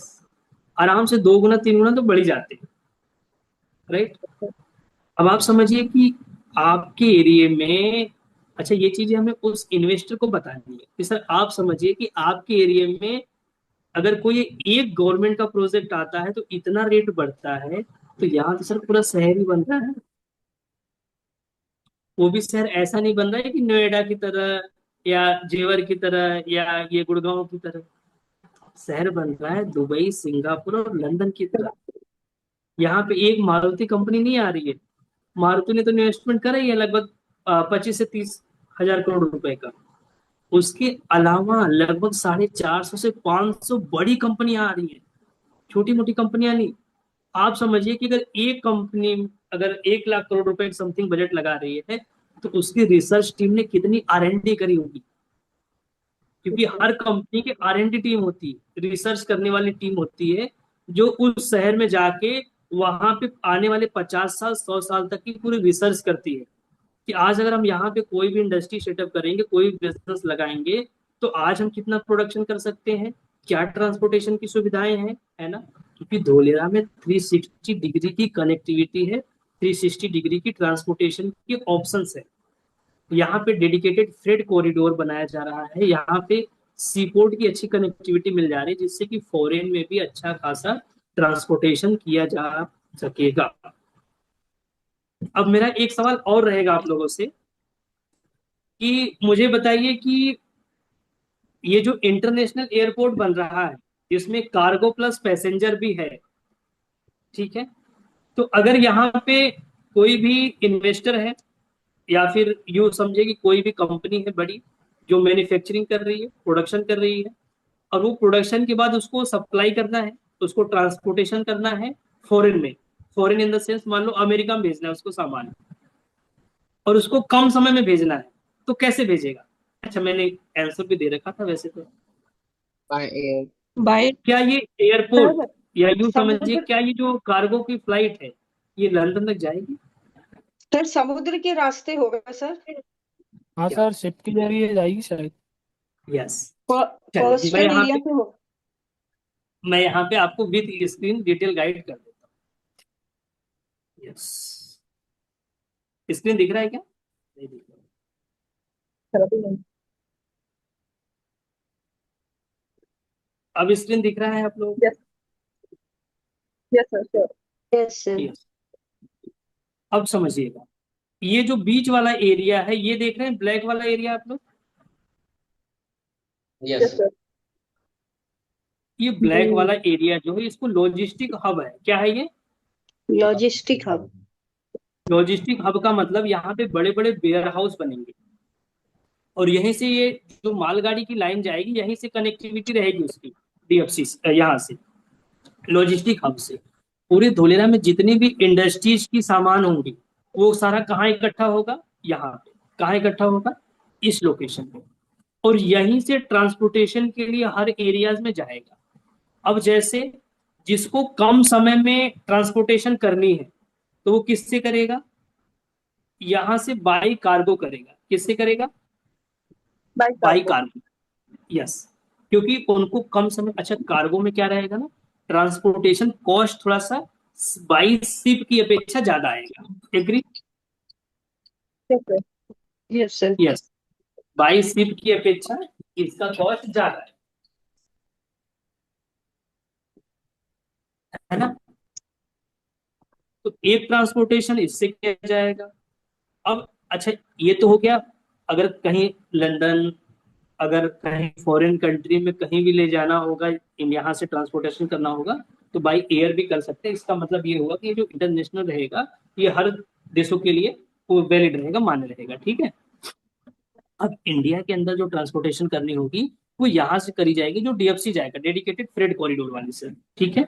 आराम से 2 गुना 3 गुना तो बढ़ ही जाते हैं, राइट। अब आप समझिए कि आपके एरिया में, अच्छा ये चीजें हमें उस इन्वेस्टर को बतानी है कि सर आप समझिए कि आपके एरिया में अगर कोई एक गवर्नमेंट का प्रोजेक्ट आता है तो इतना रेट बढ़ता है, तो यहाँ तो सर पूरा शहर ही बन रहा है। वो भी शहर ऐसा नहीं बन रहा है कि नोएडा की तरह या जेवर की तरह या ये गुड़गांव की तरह, शहर बन रहा है दुबई, सिंगापुर और लंदन की तरह। यहाँ पे एक मारुति कंपनी नहीं आ रही है, मारुति ने तो इन्वेस्टमेंट करा ही है लगभग 25 से 30 हजार करोड़ रुपए का। उसके अलावा लगभग 450 से 500 बड़ी कंपनियां आ रही हैं, छोटी मोटी कंपनियां नहीं। आप समझिए कि अगर एक कंपनी अगर 1 लाख करोड़ रुपए समथिंग बजट लगा रही है, तो उसकी रिसर्च टीम ने कितनी R&D करी होगी, क्योंकि हर कंपनी की R&D टीम होती है, रिसर्च करने वाली टीम होती है, जो उस शहर में जाके वहां पे आने वाले 50 साल 100 साल तक की पूरी रिसर्च करती है कि आज अगर हम यहाँ पे कोई भी इंडस्ट्री सेटअप करेंगे, कोई बिजनेस लगाएंगे, तो आज हम कितना प्रोडक्शन कर सकते हैं, क्या ट्रांसपोर्टेशन की सुविधाएं हैं, है ना। क्योंकि धोलेरा में 360 डिग्री की कनेक्टिविटी है, 360 डिग्री की ट्रांसपोर्टेशन के ऑप्शंस है। यहाँ पे डेडिकेटेड फ्रेट कॉरिडोर बनाया जा रहा है, यहाँ पे सीपोर्ट की अच्छी कनेक्टिविटी मिल जा रही है, जिससे कि फॉरेन में भी अच्छा खासा ट्रांसपोर्टेशन किया जा सकेगा। अब मेरा एक सवाल और रहेगा आप लोगों से कि मुझे बताइए कि ये जो इंटरनेशनल एयरपोर्ट बन रहा है, जिसमें कार्गो प्लस पैसेंजर भी है, ठीक है, तो अगर यहाँ पे कोई भी इन्वेस्टर है या फिर यूं समझे कि कोई भी कंपनी है बड़ी जो मैन्युफैक्चरिंग कर रही है, प्रोडक्शन कर रही है, और वो प्रोडक्शन के बाद उसको सप्लाई करना है, उसको ट्रांसपोर्टेशन करना है फॉरेन में, फॉरेन इन द सेंस मान लो अमेरिका में भेजना है उसको सामान, और उसको कम समय में भेजना है, तो कैसे भेजेगा। अच्छा मैंने आंसर भी दे रखा था वैसे तो। बाय क्या ये एयरपोर्ट सर या यूं समझिए समुद्र क्या ये जो कार्गो की फ्लाइट है ये लंदन तक जाएगी। सर समुद्र के रास्ते होगा सर। हाँ सर, शिप के जरिए जाएगी शायद। यस, चलिए कोस्टल एरिया पे हो। मैं यहाँ पे आपको विद स्क्रीन डिटेल गाइड कर देता हूँ। यस, स्क्रीन दिख रहा है क्या, नहीं दिख रहा है। सर अभी नहीं। अब स्क्रीन दिख रहा है आप लोग। Yes yes sir sure. Yes sir. Yes, अब समझिएगा, ये जो बीच वाला एरिया है ये देख रहे हैं, ब्लैक वाला एरिया आप लोग, यस यस सर। ये ब्लैक वाला एरिया जो है इसको लॉजिस्टिक हब है। क्या है ये, लॉजिस्टिक हब। लॉजिस्टिक हब का मतलब यहाँ पे बड़े बड़े वेयर हाउस बनेंगे, और यहीं से ये जो मालगाड़ी की लाइन जाएगी यहीं से कनेक्टिविटी रहेगी उसकी DFC यहाँ से, लॉजिस्टिक हब से। पूरे धोलेरा में जितनी भी इंडस्ट्रीज की सामान होंगी वो सारा कहाँ इकट्ठा होगा, यहाँ पे। कहाँ इकट्ठा होगा, इस लोकेशन पे, और यहीं से ट्रांसपोर्टेशन के लिए हर एरियाज में जाएगा। अब जैसे जिसको कम समय में ट्रांसपोर्टेशन करनी है तो वो किससे करेगा, यहां से बाई कार्गो करेगा। किससे करेगा, बाई कार्गो। यस, क्योंकि उनको कम समय, अच्छा कार्गो में क्या रहेगा ना, ट्रांसपोर्टेशन कॉस्ट थोड़ा सा बाई शिप की अपेक्षा ज्यादा आएगा। Agree. Yes sir. Yes sir. Yes, बाई शिप की अपेक्षा इसका कॉस्ट ज्यादा है ना। तो एक ट्रांसपोर्टेशन इससे किया जाएगा। अब अच्छा ये तो हो गया, अगर कहीं लंदन, अगर कहीं फॉरेन कंट्री में कहीं भी ले जाना होगा, यहाँ से ट्रांसपोर्टेशन करना होगा तो बाई एयर भी कर सकते हैं। इसका मतलब ये होगा कि ये जो इंटरनेशनल रहेगा ये हर देशों के लिए वो वैलिड रहेगा, मान्य रहेगा, ठीक है। अब इंडिया के अंदर जो ट्रांसपोर्टेशन करनी होगी वो यहाँ से करी जाएगी, जो DFC जाएगा, डेडिकेटेड फ्रेट कॉरिडोर वाली से, ठीक है।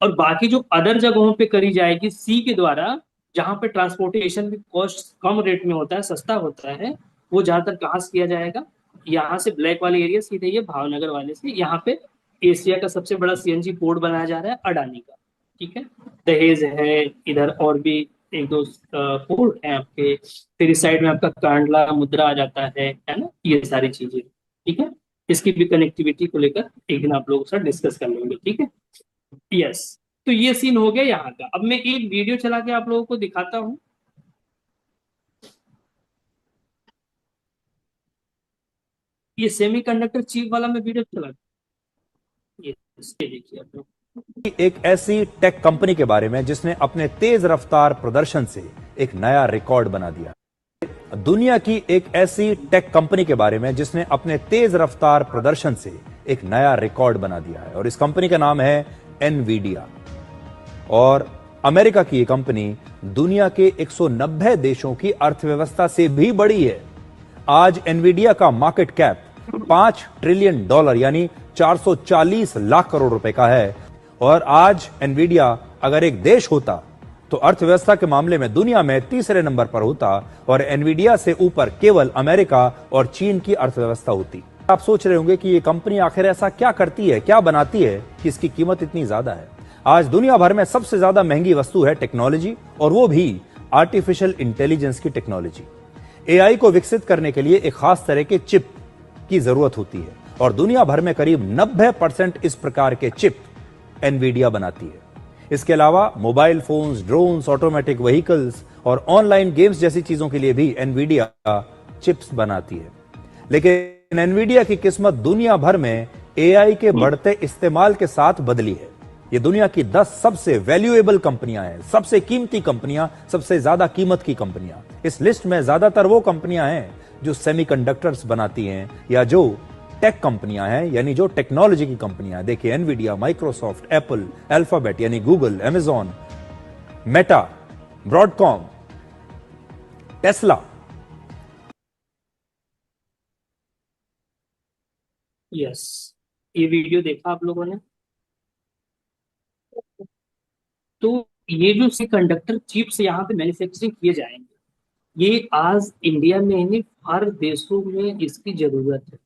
और बाकी जो अदर जगहों पे करी जाएगी सी के द्वारा, जहां पे ट्रांसपोर्टेशन की कॉस्ट कम रेट में होता है, सस्ता होता है, वो ज्यादातर कहाँ से किया जाएगा, यहाँ से ब्लैक वाले एरिया सीधे ये भावनगर वाले से। यहाँ पे एशिया का सबसे बड़ा CNG पोर्ट बनाया जा रहा है अडानी का, ठीक है। दहेज है, इधर और भी एक दो पोर्ट है आपके, फिर इस साइड में आपका कांडला मुद्रा आ जाता है ना, ये सारी चीजें, ठीक है। इसकी भी कनेक्टिविटी को लेकर एक दिन आप लोगों के साथ डिस्कस कर लेंगे, ठीक है। यस, तो ये सीन हो गया यहाँ का। अब मैं एक वीडियो चला के आप लोगों को दिखाता हूँ। ये सेमीकंडक्टर चिप वाला मैं वीडियो चला, ये देखिए आप लोग। एक ऐसी टेक कंपनी के बारे में जिसने अपने तेज रफ्तार प्रदर्शन से एक नया रिकॉर्ड बना दिया। दुनिया की एक ऐसी टेक कंपनी के बारे में जिसने अपने तेज रफ्तार प्रदर्शन से एक नया रिकॉर्ड बना दिया है, और इस कंपनी का नाम है एनवीडिया। और अमेरिका की यह कंपनी दुनिया के 190 देशों की अर्थव्यवस्था से भी बड़ी है। आज एनवीडिया का मार्केट कैप $5 ट्रिलियन यानी 440 लाख करोड़ रुपए का है। और आज एनवीडिया अगर एक देश होता तो अर्थव्यवस्था के मामले में दुनिया में तीसरे नंबर पर होता, और एनवीडिया से ऊपर केवल अमेरिका और चीन की अर्थव्यवस्था होती। आप सोच रहे होंगे कि ये कंपनी आखिर ऐसा क्या करती है, क्या बनाती है कि इसकी कीमत इतनी ज्यादा है। आज दुनिया भर में सबसे ज्यादा महंगी वस्तु है टेक्नोलॉजी, और वो भी आर्टिफिशियल इंटेलिजेंस की टेक्नोलॉजी। एआई को विकसित करने के लिए एक खास तरह के चिप की जरूरत होती है, और दुनिया भर में करीब 90% इस प्रकार के चिप एनवीडिया बनाती है। इसके अलावा mobile phones, drones, automatic vehicles और ऑनलाइन गेम्स जैसी चीजों के लिए भी एनवीडिया चिप्स बनाती है। लेकिन एनवीडिया की किस्मत दुनिया भर में एआई के बढ़ते इस्तेमाल के साथ बदली है। ये दुनिया की 10 सबसे वैल्यूएबल कंपनियां हैं, सबसे कीमती कंपनियां, सबसे ज्यादा कीमत की कंपनियां। इस लिस्ट में ज्यादातर वो कंपनियां हैं जो सेमीकंडक्टर्स बनाती हैं या जो टेक कंपनियां हैं, यानी जो टेक्नोलॉजी की कंपनियां हैं। देखिए एनवीडिया, माइक्रोसॉफ्ट, एप्पल, अल्फाबेट यानी Google, Amazon, Meta, Broadcom, Tesla. Yes, ये वीडियो देखा आप लोगों ने? तो ये जो से कंडक्टर चिप्स यहाँ पे मैन्युफैक्चरिंग किए जाएंगे, ये आज इंडिया में नहीं, हर देशों में इसकी जरूरत है।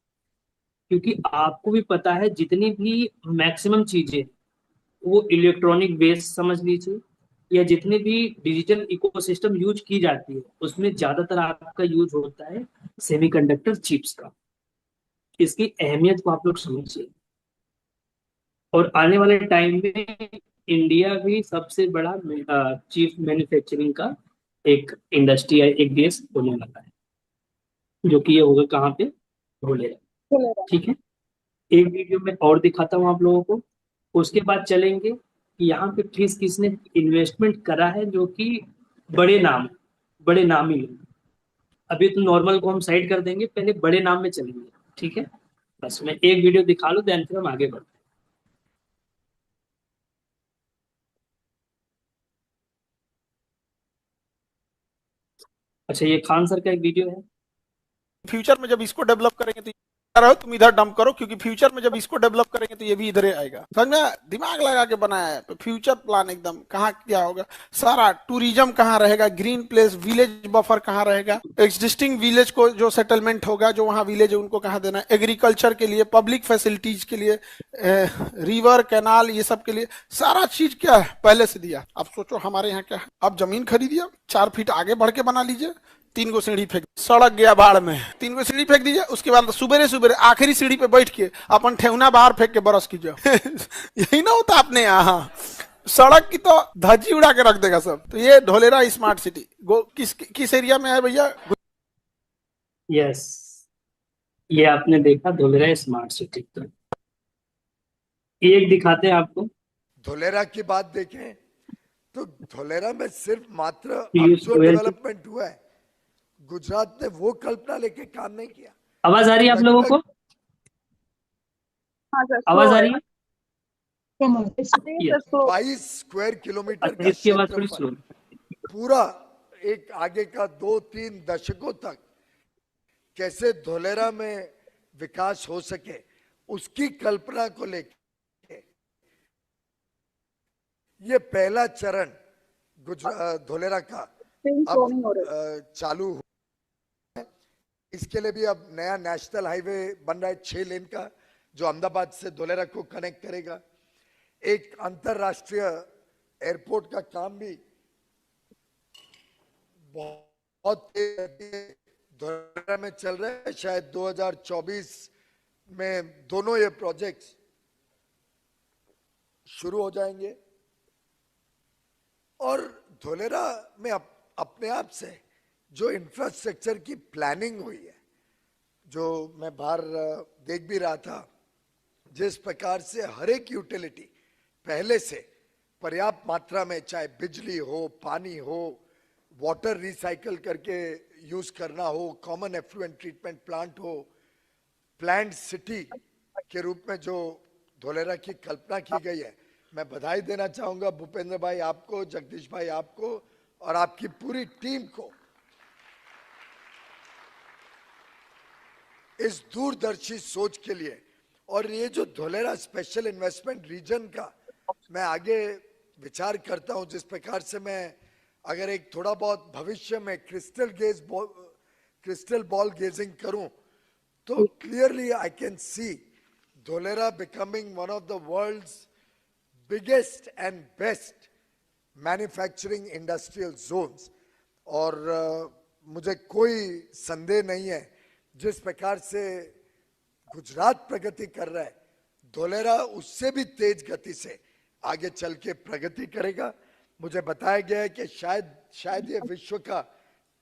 क्योंकि आपको भी पता है जितनी भी मैक्सिमम चीजें, वो इलेक्ट्रॉनिक बेस समझ लीजिए, या जितने भी डिजिटल इकोसिस्टम यूज की जाती है, उसमें ज्यादातर आपका यूज होता है सेमीकंडक्टर चिप्स का। इसकी अहमियत को आप लोग समझिए। और आने वाले टाइम में इंडिया भी सबसे बड़ा चिप मैन्युफैक्चरिंग का एक इंडस्ट्री है, एक देश होने वाला है, जो कि ये होगा कहाँ पे? धोलेरा। धोलेरा। ठीक है, एक वीडियो में और दिखाता हूँ आप लोगों को। उसके बाद चलेंगे कि यहाँ पे किसने इन्वेस्टमेंट करा है, जो कि बड़े नाम, बड़े नामी लोग। अभी तो नॉर्मल को हम साइड कर देंगे, पहले बड़े नाम में चलेंगे। ठीक है, बस मैं एक वीडियो दिखा लूँ, देन फिर हम आगे बढ़ते हैं। अच्छा, ये खान सर का एक वीडियो है। फ्यूचर में जब इसको डेवलप करेंगे तो रहो तुम इधर डंप करो, क्योंकि फ्यूचर में जब इसको डेवलप करेंगे तो ये भी इधर ही आएगा। समझ में? दिमाग लगा के बनाया है तो फ्यूचर प्लान एकदम कहाँ क्या होगा सारा। टूरिज्म कहाँ रहेगा, ग्रीन प्लेस, विलेज बफर कहाँ रहेगा, एग्जिस्टिंग विलेज को जो सेटलमेंट होगा, जो वहाँ विलेज है उनको कहाँ देना, एग्रीकल्चर के लिए, पब्लिक फैसिलिटीज के लिए, रिवर कैनाल, ये सब के लिए सारा चीज क्या है पहले से दिया। अब सोचो हमारे यहाँ क्या है, अब जमीन खरीदिए, 4 फीट आगे बढ़ के बना लीजिए, 3 गो सीढ़ी फेंक, सड़क गया बाढ़ में, 3 गो सीढ़ी फेंक दीजिए। उसके बाद सुबह सुबह आखिरी सीढ़ी पे बैठ के अपन ठेहुना बाहर फेंक के बरस कीजिए। यही ना होता अपने यहाँ, सड़क की तो धज्जी उड़ा के रख देगा सब। तो ये धोलेरा स्मार्ट सिटी किस एरिया में है भैया? यस, ये आपने देखा धोलेरा स्मार्ट सिटी। तो एक दिखाते हैं आपको। धोलेरा की बात देखें तो धोलेरा में सिर्फ मात्र अब पीयूष जो गोयल डेवलपमेंट हुआ है, गुजरात ने वो कल्पना लेके काम नहीं किया। आवाज आ रही है आप लोगों को? हाँ सर, आवाज आ रही है? इसलिए सर स्लो। 22 स्क्वायर किलोमीटर अच्छा, का इसकी आवाज थोड़ी क्षेत्रफल, स्लो। पूरा एक आगे का 2-3 दशकों तक कैसे धोलेरा में विकास हो सके, उसकी कल्पना को लेके ये पहला चरण धोलेरा का अब चालू हुआ है। इसके लिए भी अब नया नेशनल हाईवे बन रहा है 6 लेन का, जो अहमदाबाद से धोलेरा को कनेक्ट करेगा। एक अंतरराष्ट्रीय एयरपोर्ट का काम भी बहुत धोलेरा में चल रहा है। शायद 2024 में दोनों ये प्रोजेक्ट्स शुरू हो जाएंगे। और धोलेरा में अपने आप से जो इंफ्रास्ट्रक्चर की प्लानिंग हुई है, जो मैं बाहर देख भी रहा था, जिस प्रकार से हर एक यूटिलिटी पहले से पर्याप्त मात्रा में, चाहे बिजली हो, पानी हो, वाटर रिसाइकल करके यूज करना हो, कॉमन एफ्लुएंट ट्रीटमेंट प्लांट हो, प्लांट सिटी के रूप में जो धोलेरा की कल्पना की गई है, मैं बधाई देना चाहूंगा भूपेंद्र भाई आपको, जगदीश भाई आपको और आपकी पूरी टीम को इस दूरदर्शी सोच के लिए। और ये जो धोलेरा स्पेशल इन्वेस्टमेंट रीजन का मैं आगे विचार करता हूं, जिस प्रकार से मैं अगर एक थोड़ा बहुत भविष्य में क्रिस्टल बॉल गेजिंग करूं, तो clearly I can see Dholera becoming one of the world's biggest and best manufacturing industrial zones. और मुझे कोई संदेह नहीं है, जिस प्रकार से गुजरात प्रगति कर रहा है, धोलेरा उससे भी तेज गति से आगे चल के प्रगति करेगा। मुझे बताया गया है कि शायद ये विश्व का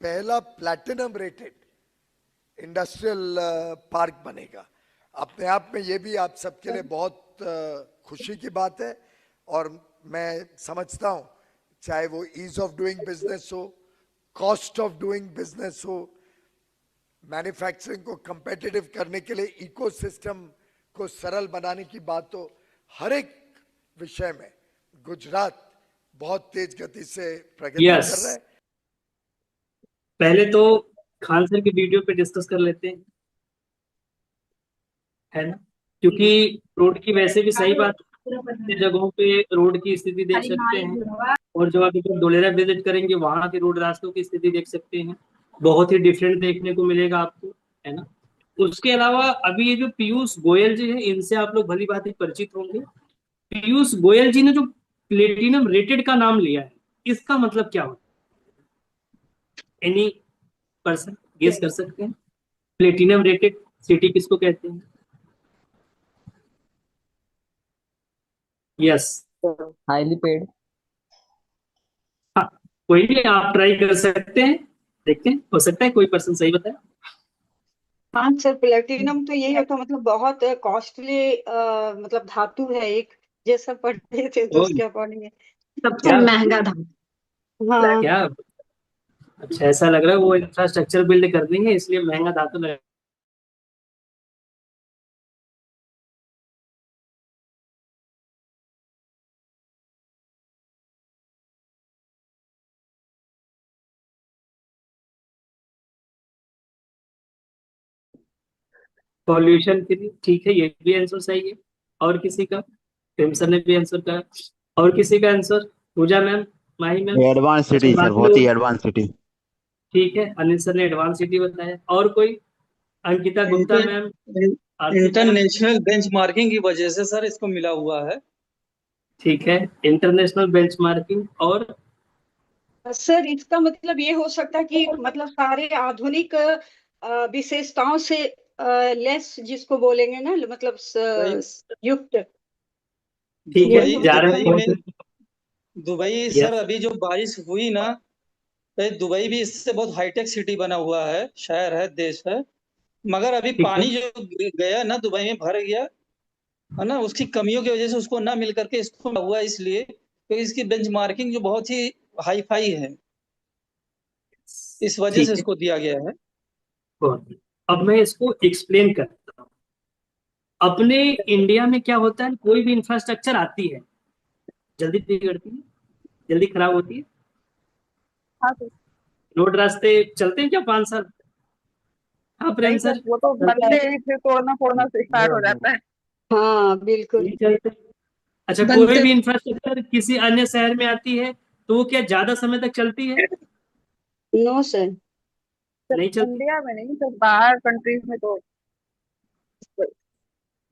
पहला प्लैटिनम रेटेड इंडस्ट्रियल पार्क बनेगा। अपने आप में ये भी आप सबके लिए बहुत खुशी की बात है। और मैं समझता हूँ, चाहे वो ईज ऑफ डूइंग बिजनेस हो, कॉस्ट ऑफ डूइंग बिजनेस हो, मैन्युफैक्चरिंग को कंपेटिटिव करने के लिए इकोसिस्टम को सरल बनाने की बात हो, हर एक विषय में गुजरात बहुत तेज गति से प्रगति कर रहा है। पहले तो खान सर की वीडियो पे डिस्कस कर लेते हैं, है ना, क्योंकि रोड की वैसे भी सही बात, जगहों पे रोड की स्थिति देख सकते हैं, और जब आप धोलेरा विजिट करेंगे वहां के रोड रास्तों की स्थिति देख सकते हैं, बहुत ही डिफरेंट देखने को मिलेगा आपको, है ना। उसके अलावा अभी ये जो पीयूष गोयल जी है, इनसे आप लोग भली भांति परिचित होंगे। पीयूष गोयल जी ने जो प्लेटिनम रेटेड का नाम लिया है, इसका मतलब क्या होता है? एनी पर्सन गेस कर सकते हैं? प्लेटिनम रेटेड सिटी किसको कहते हैं? Yes, highly paid. हाँ, कोई नहीं, आप ट्राई कर सकते हैं, देखते हैं, हो सकता है कोई पर्सन सही बताए। हाँ सर, प्लेटिनम तो यही होता, मतलब बहुत कॉस्टली मतलब धातु है एक, जैसा पढ़ते थे तो उसके अकॉर्डिंग सबसे महंगा धातु। हाँ क्या अच्छा, ऐसा लग रहा है वो इंफ्रास्ट्रक्चर बिल्ड कर देंगे इसलिए महंगा धातु लग। पॉल्यूशन फ्री, ठीक है, ये भी आंसर सही है। और किसी का? प्रेम सर ने भी आंसर कहा। और किसी का आंसर? पूजा मैम, माही मैम? एडवांस सिटी सर, बहुत ही एडवांस सिटी। ठीक है, अनिल सर ने एडवांस सिटी बताया। और कोई? Ankita Gupta ma'am? International benchmarking की वजह से सर इसको मिला हुआ है। ठीक है, इंटरनेशनल बेंचमार्किंग। और सर इसका मतलब ये हो सकता है कि मतलब सारे आधुनिक विशेषताओं से लेस जिसको बोलेंगे ना, मतलब युक्त। ठीक है, जा रहे हैं दुबई सर, अभी जो बारिश हुई ना, तो दुबई भी इससे बहुत हाईटेक सिटी बना हुआ है, शहर है, देश है, मगर अभी पानी जो गया ना दुबई में भर गया है ना, उसकी कमियों की वजह से उसको ना मिल करके इसको हुआ, इसलिए क्योंकि इसकी बेंचमार्किंग जो बहुत ही हाई फाई है, इस वजह से इसको दिया गया है। अब मैं इसको एक्सप्लेन करता हूँ। अपने इंडिया में क्या होता है, कोई भी इंफ्रास्ट्रक्चर आती है जल्दी बिगड़ती है, जल्दी खराब होती है। रोड रास्ते चलते हैं क्या 5 साल? हाँ प्रेम सर, वो तो बनते ही फिर तोड़ना फोड़ना से स्टार्ट हो जाता है। हाँ बिल्कुल चलते। अच्छा, कोई भी इंफ्रास्ट्रक्चर किसी अन्य शहर में आती है तो वो क्या ज्यादा समय तक चलती है? नो सर, नहीं चलती। इंडिया में नहीं, तो बाहर कंट्रीज में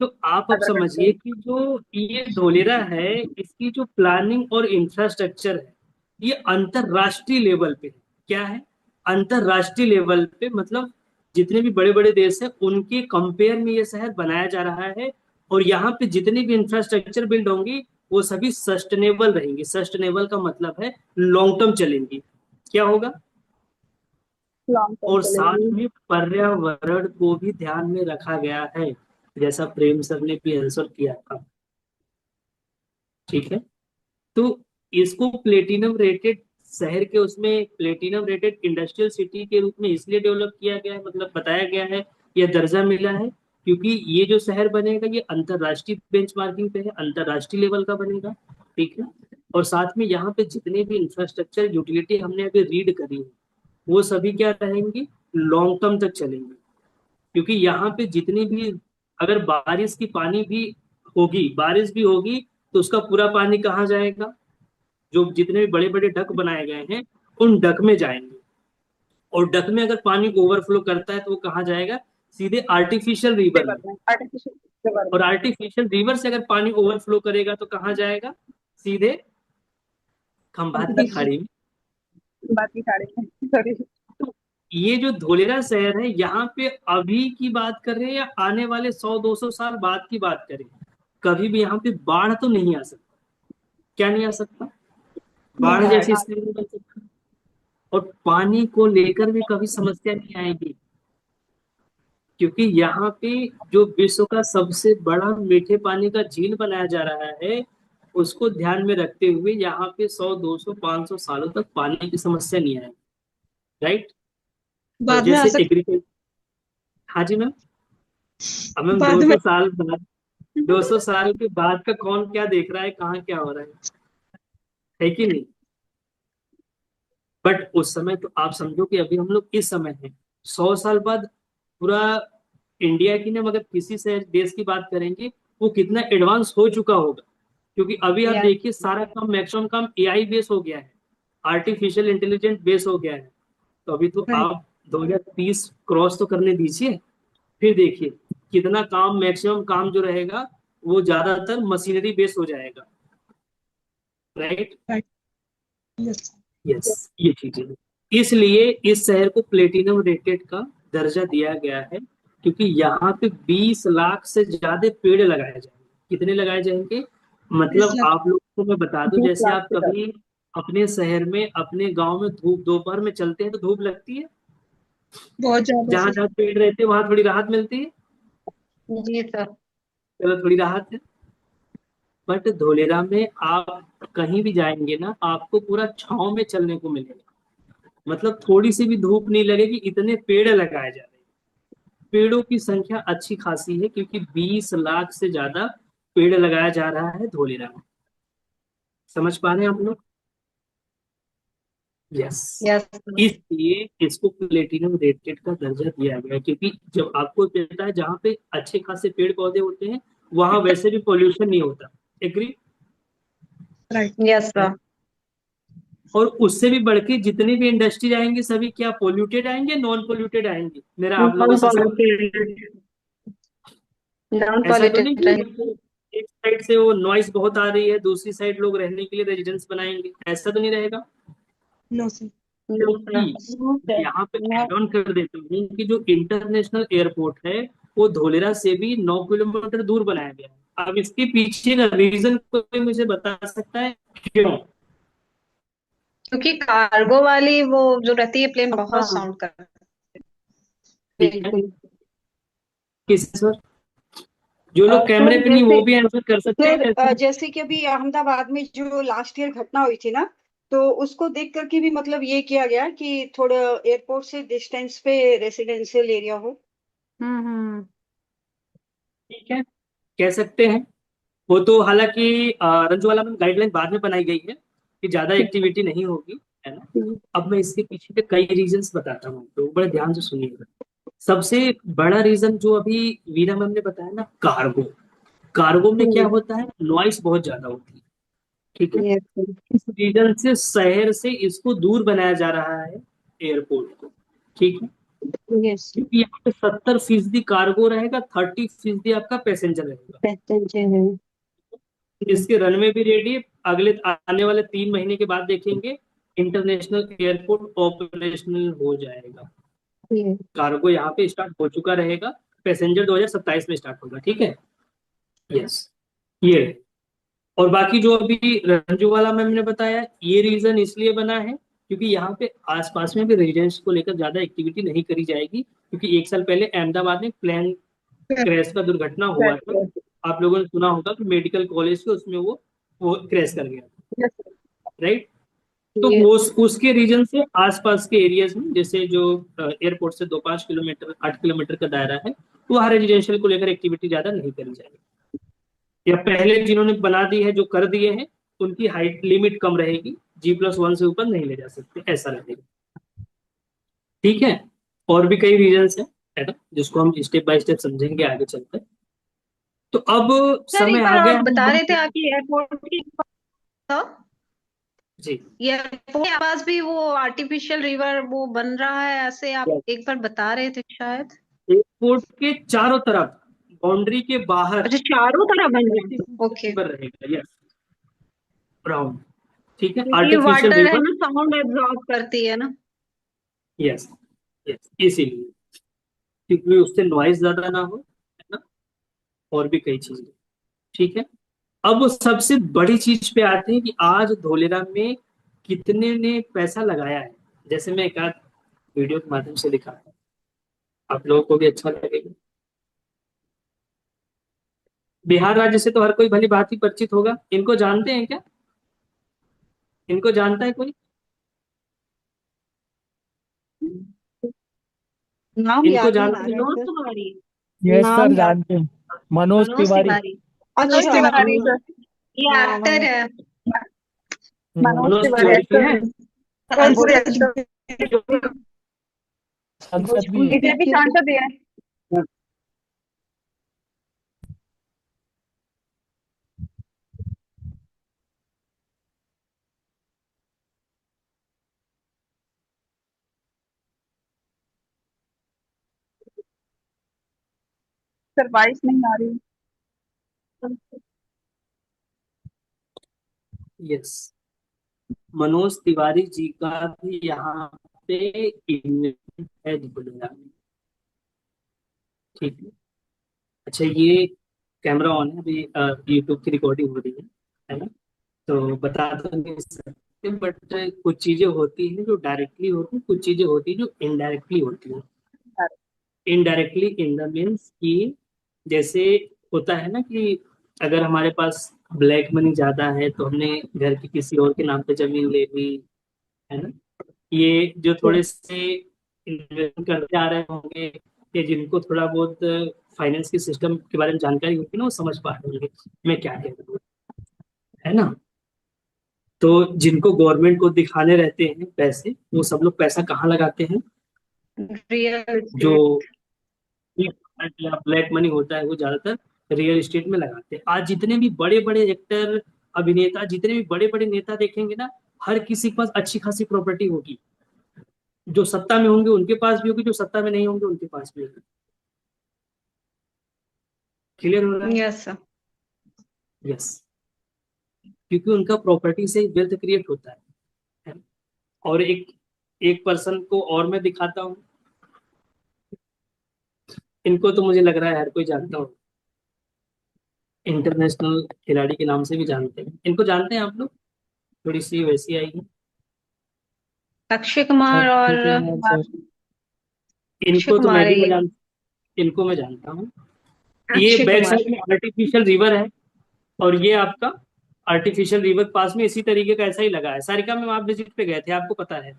तो आप अब समझिए कि जो ये धोलेरा है, इसकी जो प्लानिंग और इंफ्रास्ट्रक्चर है, ये अंतरराष्ट्रीय लेवल पे है। क्या है? अंतरराष्ट्रीय लेवल पे, मतलब जितने भी बड़े बड़े देश हैं उनके कंपेयर में ये शहर बनाया जा रहा है। और यहाँ पे जितने भी इंफ्रास्ट्रक्चर बिल्ड होंगी वो सभी सस्टेनेबल रहेंगी। सस्टेनेबल का मतलब है लॉन्ग टर्म चलेंगी। क्या होगा? लॉन्ग टर्म और साथ चलेगी। में पर्यावरण को भी ध्यान में रखा गया है, जैसा प्रेम सर ने भी आंसर किया था। ठीक है, तो इसको प्लेटिनम रेटेड शहर के उसमें प्लेटिनम रेटेड इंडस्ट्रियल सिटी के रूप में इसलिए डेवलप किया गया है, मतलब बताया गया है, यह दर्जा मिला है, क्योंकि ये जो शहर बनेगा ये अंतरराष्ट्रीय बेंचमार्किंग पे है, अंतरराष्ट्रीय लेवल का बनेगा। ठीक है, और साथ में यहाँ पे जितने भी इंफ्रास्ट्रक्चर यूटिलिटी हमने अभी रीड करी है वो सभी क्या रहेंगी, लॉन्ग टर्म तक चलेंगी। क्योंकि यहाँ पे जितनी भी, अगर बारिश की पानी भी होगी, बारिश भी होगी, तो उसका पूरा पानी कहाँ जाएगा? जो जितने भी बड़े बड़े डक बनाए गए हैं उन डक में जाएंगे, और डक में अगर पानी ओवरफ्लो करता है तो वो कहाँ जाएगा? सीधे आर्टिफिशियल रिवर में। आर्टिफिशियल और आर्टिफिशियल रिवर से अगर पानी ओवरफ्लो करेगा तो कहाँ जाएगा? सीधे खंभात की खाड़ी में। बात की खाड़ी में, सॉरी। तो ये जो धोलेरा शहर है, यहाँ पे अभी की बात कर रहे हैं या आने वाले 100-200 साल बाद की बात करें, कभी भी यहाँ पे बाढ़ तो नहीं आ सकता। क्या नहीं आ सकता? बाढ़ जैसी स्थिति नहीं बन सकती। और पानी को लेकर भी कभी समस्या नहीं आएगी, क्योंकि यहाँ पे जो विश्व का सबसे बड़ा मीठे पानी का झील बनाया जा रहा है, उसको ध्यान में रखते हुए यहाँ पे 100-200-500 सालों तक पानी की समस्या नहीं आएगी। राइट? और जैसे एग्रीकल्चर, हाँ जी मैम, अब मैम 200 साल बाद, 200 साल के बाद का कौन क्या देख रहा है, कहाँ क्या हो रहा है कि नहीं? बट उस समय तो आप समझो कि अभी हम लोग इस समय हैं, 100 साल बाद पूरा इंडिया की ना, मगर किसी से देश की बात करेंगे वो कितना एडवांस हो चुका होगा। क्योंकि अभी आप देखिए सारा काम, मैक्सिमम काम एआई बेस हो गया है, आर्टिफिशियल इंटेलिजेंस बेस हो गया है। तो अभी तो आप 2030 क्रॉस तो करने दीजिए, फिर देखिए कितना काम, मैक्सिमम काम जो रहेगा वो ज्यादातर मशीनरी बेस हो जाएगा। राइट? यस, ये चीजें, इसलिए इस शहर को प्लेटिनम रेटेड का दर्जा दिया गया है, क्योंकि यहाँ पे 20 लाख से ज्यादा पेड़ लगाए जाएंगे। कितने लगाए जाएंगे? मतलब आप लोगों को मैं बता दूं, 20 जैसे लाख आप से कभी अपने शहर में, अपने गांव में धूप, दोपहर में चलते हैं तो धूप लगती है, बहुत ज्यादा जहां जहां पेड़ रहते हैं वहां थोड़ी राहत मिलती है। जी सर। चलो थोड़ी राहत है, बट धोलेरा में आप कहीं भी जाएंगे ना, आपको पूरा छांव में चलने को मिलेगा। मतलब थोड़ी सी भी धूप नहीं लगेगी, इतने पेड़ लगाए जा रहे हैं। पेड़ों की संख्या अच्छी खासी है, क्योंकि 20 लाख से ज्यादा पेड़ लगाया जा रहा है धोलेरा में। समझ पा रहे हैं आप लोग? यस। इसलिए इसको प्लेटिनम रेटेड का दर्जा दिया गया, क्योंकि जब आपको पता है जहाँ पे अच्छे खासे पेड़ पौधे होते हैं वहां वैसे भी पोल्यूशन नहीं होता। एग्री? Right, yes sir. और उससे भी बढ़ के जितनी भी इंडस्ट्री आएंगी सभी क्या पोल्यूटेड आएंगे, नॉन पोल्यूटेड आएंगे? मेरा आप लोगों से ऐसा तो नहीं कि एक साइड से वो नॉइस बहुत आ रही है, दूसरी साइड लोग रहने के लिए रेजिडेंस बनाएंगे, ऐसा तो नहीं रहेगा? No sir. क्योंकि यहाँ पे ऐड ऑन कर देता हूँ कि जो इंटरनेशनल एयरपोर्ट है वो धोलेरा से भी 9 किलोमीटर दूर बनाया गया है। अब इसके पीछे का रीजन कोई मुझे बता सकता है क्यों? क्योंकि कार्गो वाली वो जो रहती है प्लेन बहुत साउंड करती है। किस सर? जो लोग कैमरे पे नहीं वो भी आंसर कर सकते हैं। सर जैसे कि अभी अहमदाबाद में जो लास्ट ईयर घटना हुई थी ना, तो उसको देख करके भी मतलब ये किया गया कि थोड़ा एयरपोर्ट से डिस्टेंस पे रेसिडेंशियल एरिया हो। ठीक है, कह सकते हैं। वो तो हालांकि रंजवाला में गाइडलाइन बाद में बनाई गई है कि ज्यादा एक्टिविटी नहीं होगी, है ना। अब मैं इसके पीछे के कई रीजंस बताता हूँ, तो बड़े ध्यान से सुनिएगा। सबसे बड़ा रीजन जो अभी वीना मैम ने बताया ना, कार्गो। कार्गो में क्या होता है, नॉइस बहुत ज्यादा होती है। ठीक है, इस रीजन से शहर से इसको दूर बनाया जा रहा है एयरपोर्ट को। ठीक है, क्योंकि यहाँ पे 70% कार्गो रहेगा, 30% आपका पैसेंजर रहेगा। इसके रनवे भी रेडी, अगले आने वाले 3 महीने के बाद देखेंगे इंटरनेशनल एयरपोर्ट ऑपरेशनल हो जाएगा। कार्गो यहाँ पे स्टार्ट हो चुका रहेगा, पैसेंजर 2027 में स्टार्ट होगा। ठीक है, यस। ये और बाकी जो अभी रंजू वाला मैम ने बताया, ये रीजन इसलिए बना है क्योंकि यहाँ पे आसपास में भी रेजिडेंस को लेकर ज्यादा एक्टिविटी नहीं करी जाएगी, क्योंकि एक साल पहले अहमदाबाद में प्लेन क्रैश का दुर्घटना हुआ था। आप लोगों ने सुना होगा कि मेडिकल कॉलेज के उसमें वो क्रैश कर गया, राइट। तो वो उसके रीजन से आसपास के एरियाज में, जैसे जो एयरपोर्ट से 2-5 किलोमीटर 8 किलोमीटर का दायरा है, वहाँ रेजिडेंशियल को लेकर एक्टिविटी ज्यादा नहीं करी जाएगी। या पहले जिन्होंने बना दी है, जो कर दिए हैं, उनकी हाइट लिमिट कम रहेगी, G+1 से ऊपर नहीं ले जा सकते, ऐसा रहेगा। ठीक है। और भी कई रीजंस है ना, जिसको हम स्टेप बाय स्टेप समझेंगे आगे चलकर। तो अब सर एक समय बार आ गया आप बता रहे थे है आपकी एयरपोर्ट की जी। एयरपोर्ट के पास भी वो आर्टिफिशियल रिवर वो बन रहा है, ऐसे आप एक बार बता रहे थे शायद। एयरपोर्ट के चारों तरफ, बाउंड्री के बाहर, अच्छा चारों तरफ बन रहा है, ओके। रिवर रहेगा, यस, राउंड। ठीक है, क्योंकि आर्टिफिशियल वाटर है रिवर, ना, साउंड एब्जॉर्ब करती है ना। यस यस, इसीलिए, क्योंकि उससे नॉइज ज्यादा ना हो, है ना, और भी कई चीजें। ठीक है। अब वो सबसे बड़ी चीज पे आते हैं कि आज धोलेरा में कितने ने पैसा लगाया है। जैसे मैं एक आध वीडियो के माध्यम से दिखाता हूँ, आप लोगों को भी अच्छा लगेगा। बिहार राज्य से तो हर कोई भली भांति परिचित होगा। इनको जानते हैं क्या? इनको जानता है कोई? नाम इनको याद नहीं आ जानते हैं? रहा है सर। तुम्हारी यस नाम सर, याद, जानते हैं। मनोज मनोज तिवारी। तिवारी। मनोज अच्छा तिवारी सर। ये एक्टर है। मनोज मनोज तिवारी तिवारी है। कौन सी एक्टर? सांसद भी है। बीजेपी सांसद है। सर वॉइस नहीं आ रही। यस, मनोज तिवारी जी का भी यहाँ पे इन्वेस्टमेंट है धुलिया में। ठीक है। अच्छा, ये कैमरा ऑन है अभी, यूट्यूब की रिकॉर्डिंग हो रही है ना, तो बता तो नहीं सकते, बट कुछ चीजें होती हैं जो डायरेक्टली होती हैं, कुछ चीजें होती हैं जो इनडायरेक्टली होती हैं। इनडायरेक्टली इन द मीन्स कि जैसे होता है ना कि अगर हमारे पास ब्लैक मनी ज्यादा है तो हमने घर की किसी और के नाम पे जमीन ले ली, है ना। ये जो थोड़े से इन्वेस्ट करते आ रहे होंगे, या जिनको थोड़ा बहुत फाइनेंस के सिस्टम के बारे में जानकारी होगी ना, वो समझ पा रहे होंगे मैं क्या कह रहा हूँ, है ना। तो जिनको गवर्नमेंट को दिखाने रहते हैं पैसे, वो सब लोग पैसा कहाँ लगाते हैं? रियल जो एस्टेट। या ब्लैक मनी होता है वो ज्यादातर रियल एस्टेट में लगाते हैं। आज जितने भी बड़े बड़े एक्टर, अभिनेता, जितने भी बड़े बड़े नेता देखेंगे ना, हर किसी के पास अच्छी खासी प्रॉपर्टी होगी। जो सत्ता में होंगे उनके पास भी होगी, जो सत्ता में नहीं होंगे उनके पास भी होगी। क्लियर हो रहा है? Yes sir. यस, क्योंकि उनका प्रॉपर्टी से वेल्थ क्रिएट होता है। और एक एक पर्सन को और मैं दिखाता हूँ, इनको तो मुझे लग रहा है हर कोई जानता हो, इंटरनेशनल खिलाड़ी के नाम से भी जानते हैं। इनको जानते हैं आप लोग? थोड़ी सी वैसी आई है। अक्षय कुमार और सर अक्षय इनको तो मैं कुमार है भी मैं ये। जान इनको मैं जानता हूँ। ये अक्षय बैक कुमार। साइड में आर्टिफिशियल रिवर है, और ये आपका आर्टिफिशियल रिवर पास में इसी तरीके का ऐसा ही लगा है। सारिका में आप विजिट पे गए थे, आपको पता है,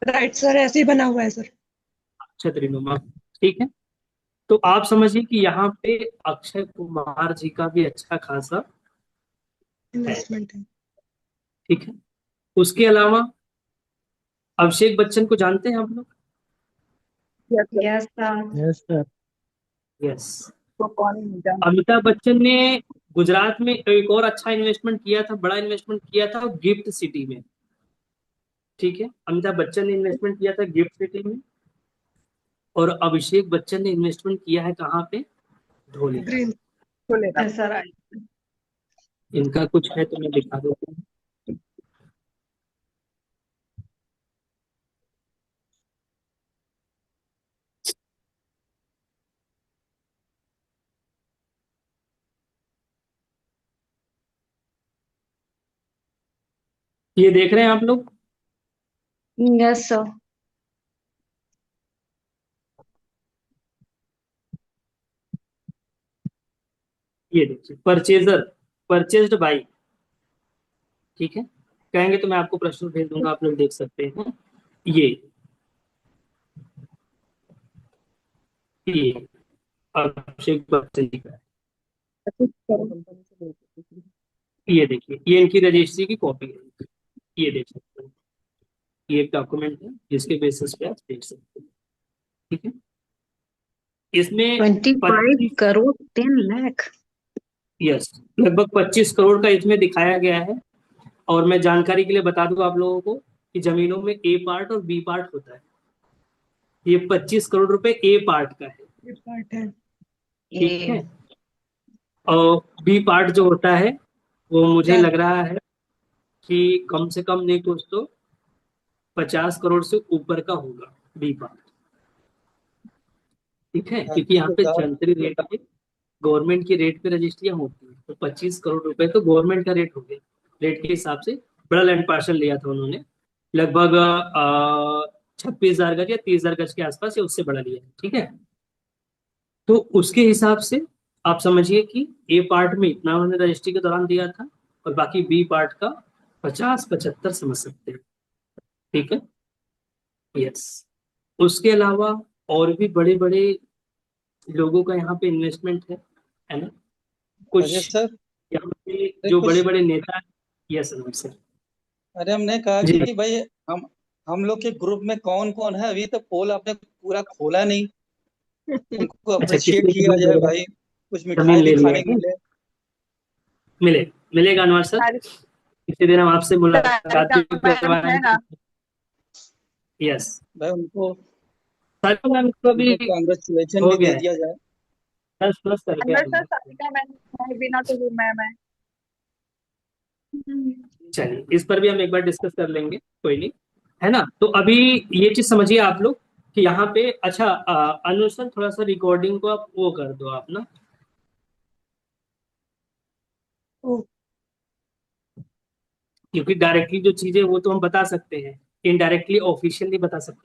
राइट सर, ऐसे ही बना हुआ है सर। छतरीनुमा। ठीक है। तो आप समझिए कि यहाँ पे अक्षय कुमार जी का भी अच्छा खासा है। इन्वेस्टमेंट है। ठीक है। उसके अलावा अभिषेक बच्चन को जानते हैं आप लोग? Yes sir. Yes sir. Yes. तो कौन नहीं जानता? अमिताभ बच्चन ने गुजरात में एक और अच्छा इन्वेस्टमेंट किया था, बड़ा इन्वेस्टमेंट किया था गिफ्ट सिटी में। ठीक है, अमिताभ बच्चन ने इन्वेस्टमेंट किया था गिफ्ट सिटी में, और अभिषेक बच्चन ने इन्वेस्टमेंट किया है कहाँ पे? धोलेरा। ग्रीन बोलेगा। सर इनका कुछ है तो मैं दिखा देता हूँ। ये देख रहे हैं आप लोग? Yes sir. ये देखिए, परचेज्ड बाई, ठीक है, कहेंगे तो मैं आपको प्रश्न भेज दूंगा, आप लोग देख सकते हैं। ये अभिषेक बच्चन जी का है। ये देखिए, ये इनकी रजिस्ट्री की कॉपी है, ये देख सकते हैं। ये एक डॉक्यूमेंट है जिसके बेसिस पे आप देख सकते हैं, ठीक है। इसमें 25 करोड़ 10 लाख। यस, लगभग 25 करोड़ का इसमें दिखाया गया है। और मैं जानकारी के लिए बता दूं आप लोगों को कि जमीनों में ए पार्ट और बी पार्ट होता है। ये 25 करोड़ रुपए ए पार्ट का है, ठीक है। और बी पार्ट जो होता है वो मुझे लग रहा है कि कम से कम नहीं कुछ तो 50 करोड़ से ऊपर का होगा बी पार्ट, ठीक है, क्योंकि यहाँ पे जनतरी रेट पे, गवर्नमेंट की रेट पे रजिस्ट्रियां होती है, तो 25 करोड़ रुपए तो गवर्नमेंट का रेट हो गया। रेट के हिसाब से बड़ा लैंड पार्सल लिया था उन्होंने, लगभग 26,000 गज या 30,000 गज के आसपास, या उससे बड़ा लिया है, ठीक है। तो उसके हिसाब से आप समझिए कि ए पार्ट में इतना उन्होंने रजिस्ट्री के दौरान दिया था, और बाकी बी पार्ट का 50-75 समझ सकते हैं, ठीक है। यस, उसके अलावा और भी बड़े बड़े लोगों का यहाँ पे इन्वेस्टमेंट है ना, कुछ सर यहाँ पे जो बड़े बड़े नेता। Yes sir. अरे हमने कहा जी कि भाई हम लोग के ग्रुप में कौन कौन है, अभी तक पोल आपने पूरा खोला नहीं, उनको अच्छा, अप्रिशिएट किसने किया जाए भाई, कुछ जमीन मिठाई ले भी लिया खाने है? मिले। मिलेगा अनवर सर, इसी दिन हम आपसे मुलाकात भी करवाएंगे। यस भाई उनको सर, मैम को भी कांग्रेचुलेशन हो भी गया दे है, दिया जाए। 10+ कर गया है। सारिका मैम बिना तो वो मैम है। चलिए, इस पर भी हम एक बार डिस्कस कर लेंगे, कोई नहीं, है ना। तो अभी ये चीज समझिए आप लोग कि यहाँ पे, अच्छा अनुज सर, थोड़ा सा रिकॉर्डिंग को आप वो कर दो आप ना, क्योंकि डायरेक्टली जो चीजें वो तो हम बता सकते हैं, इनडायरेक्टली ऑफिशियल नहीं बता सकते।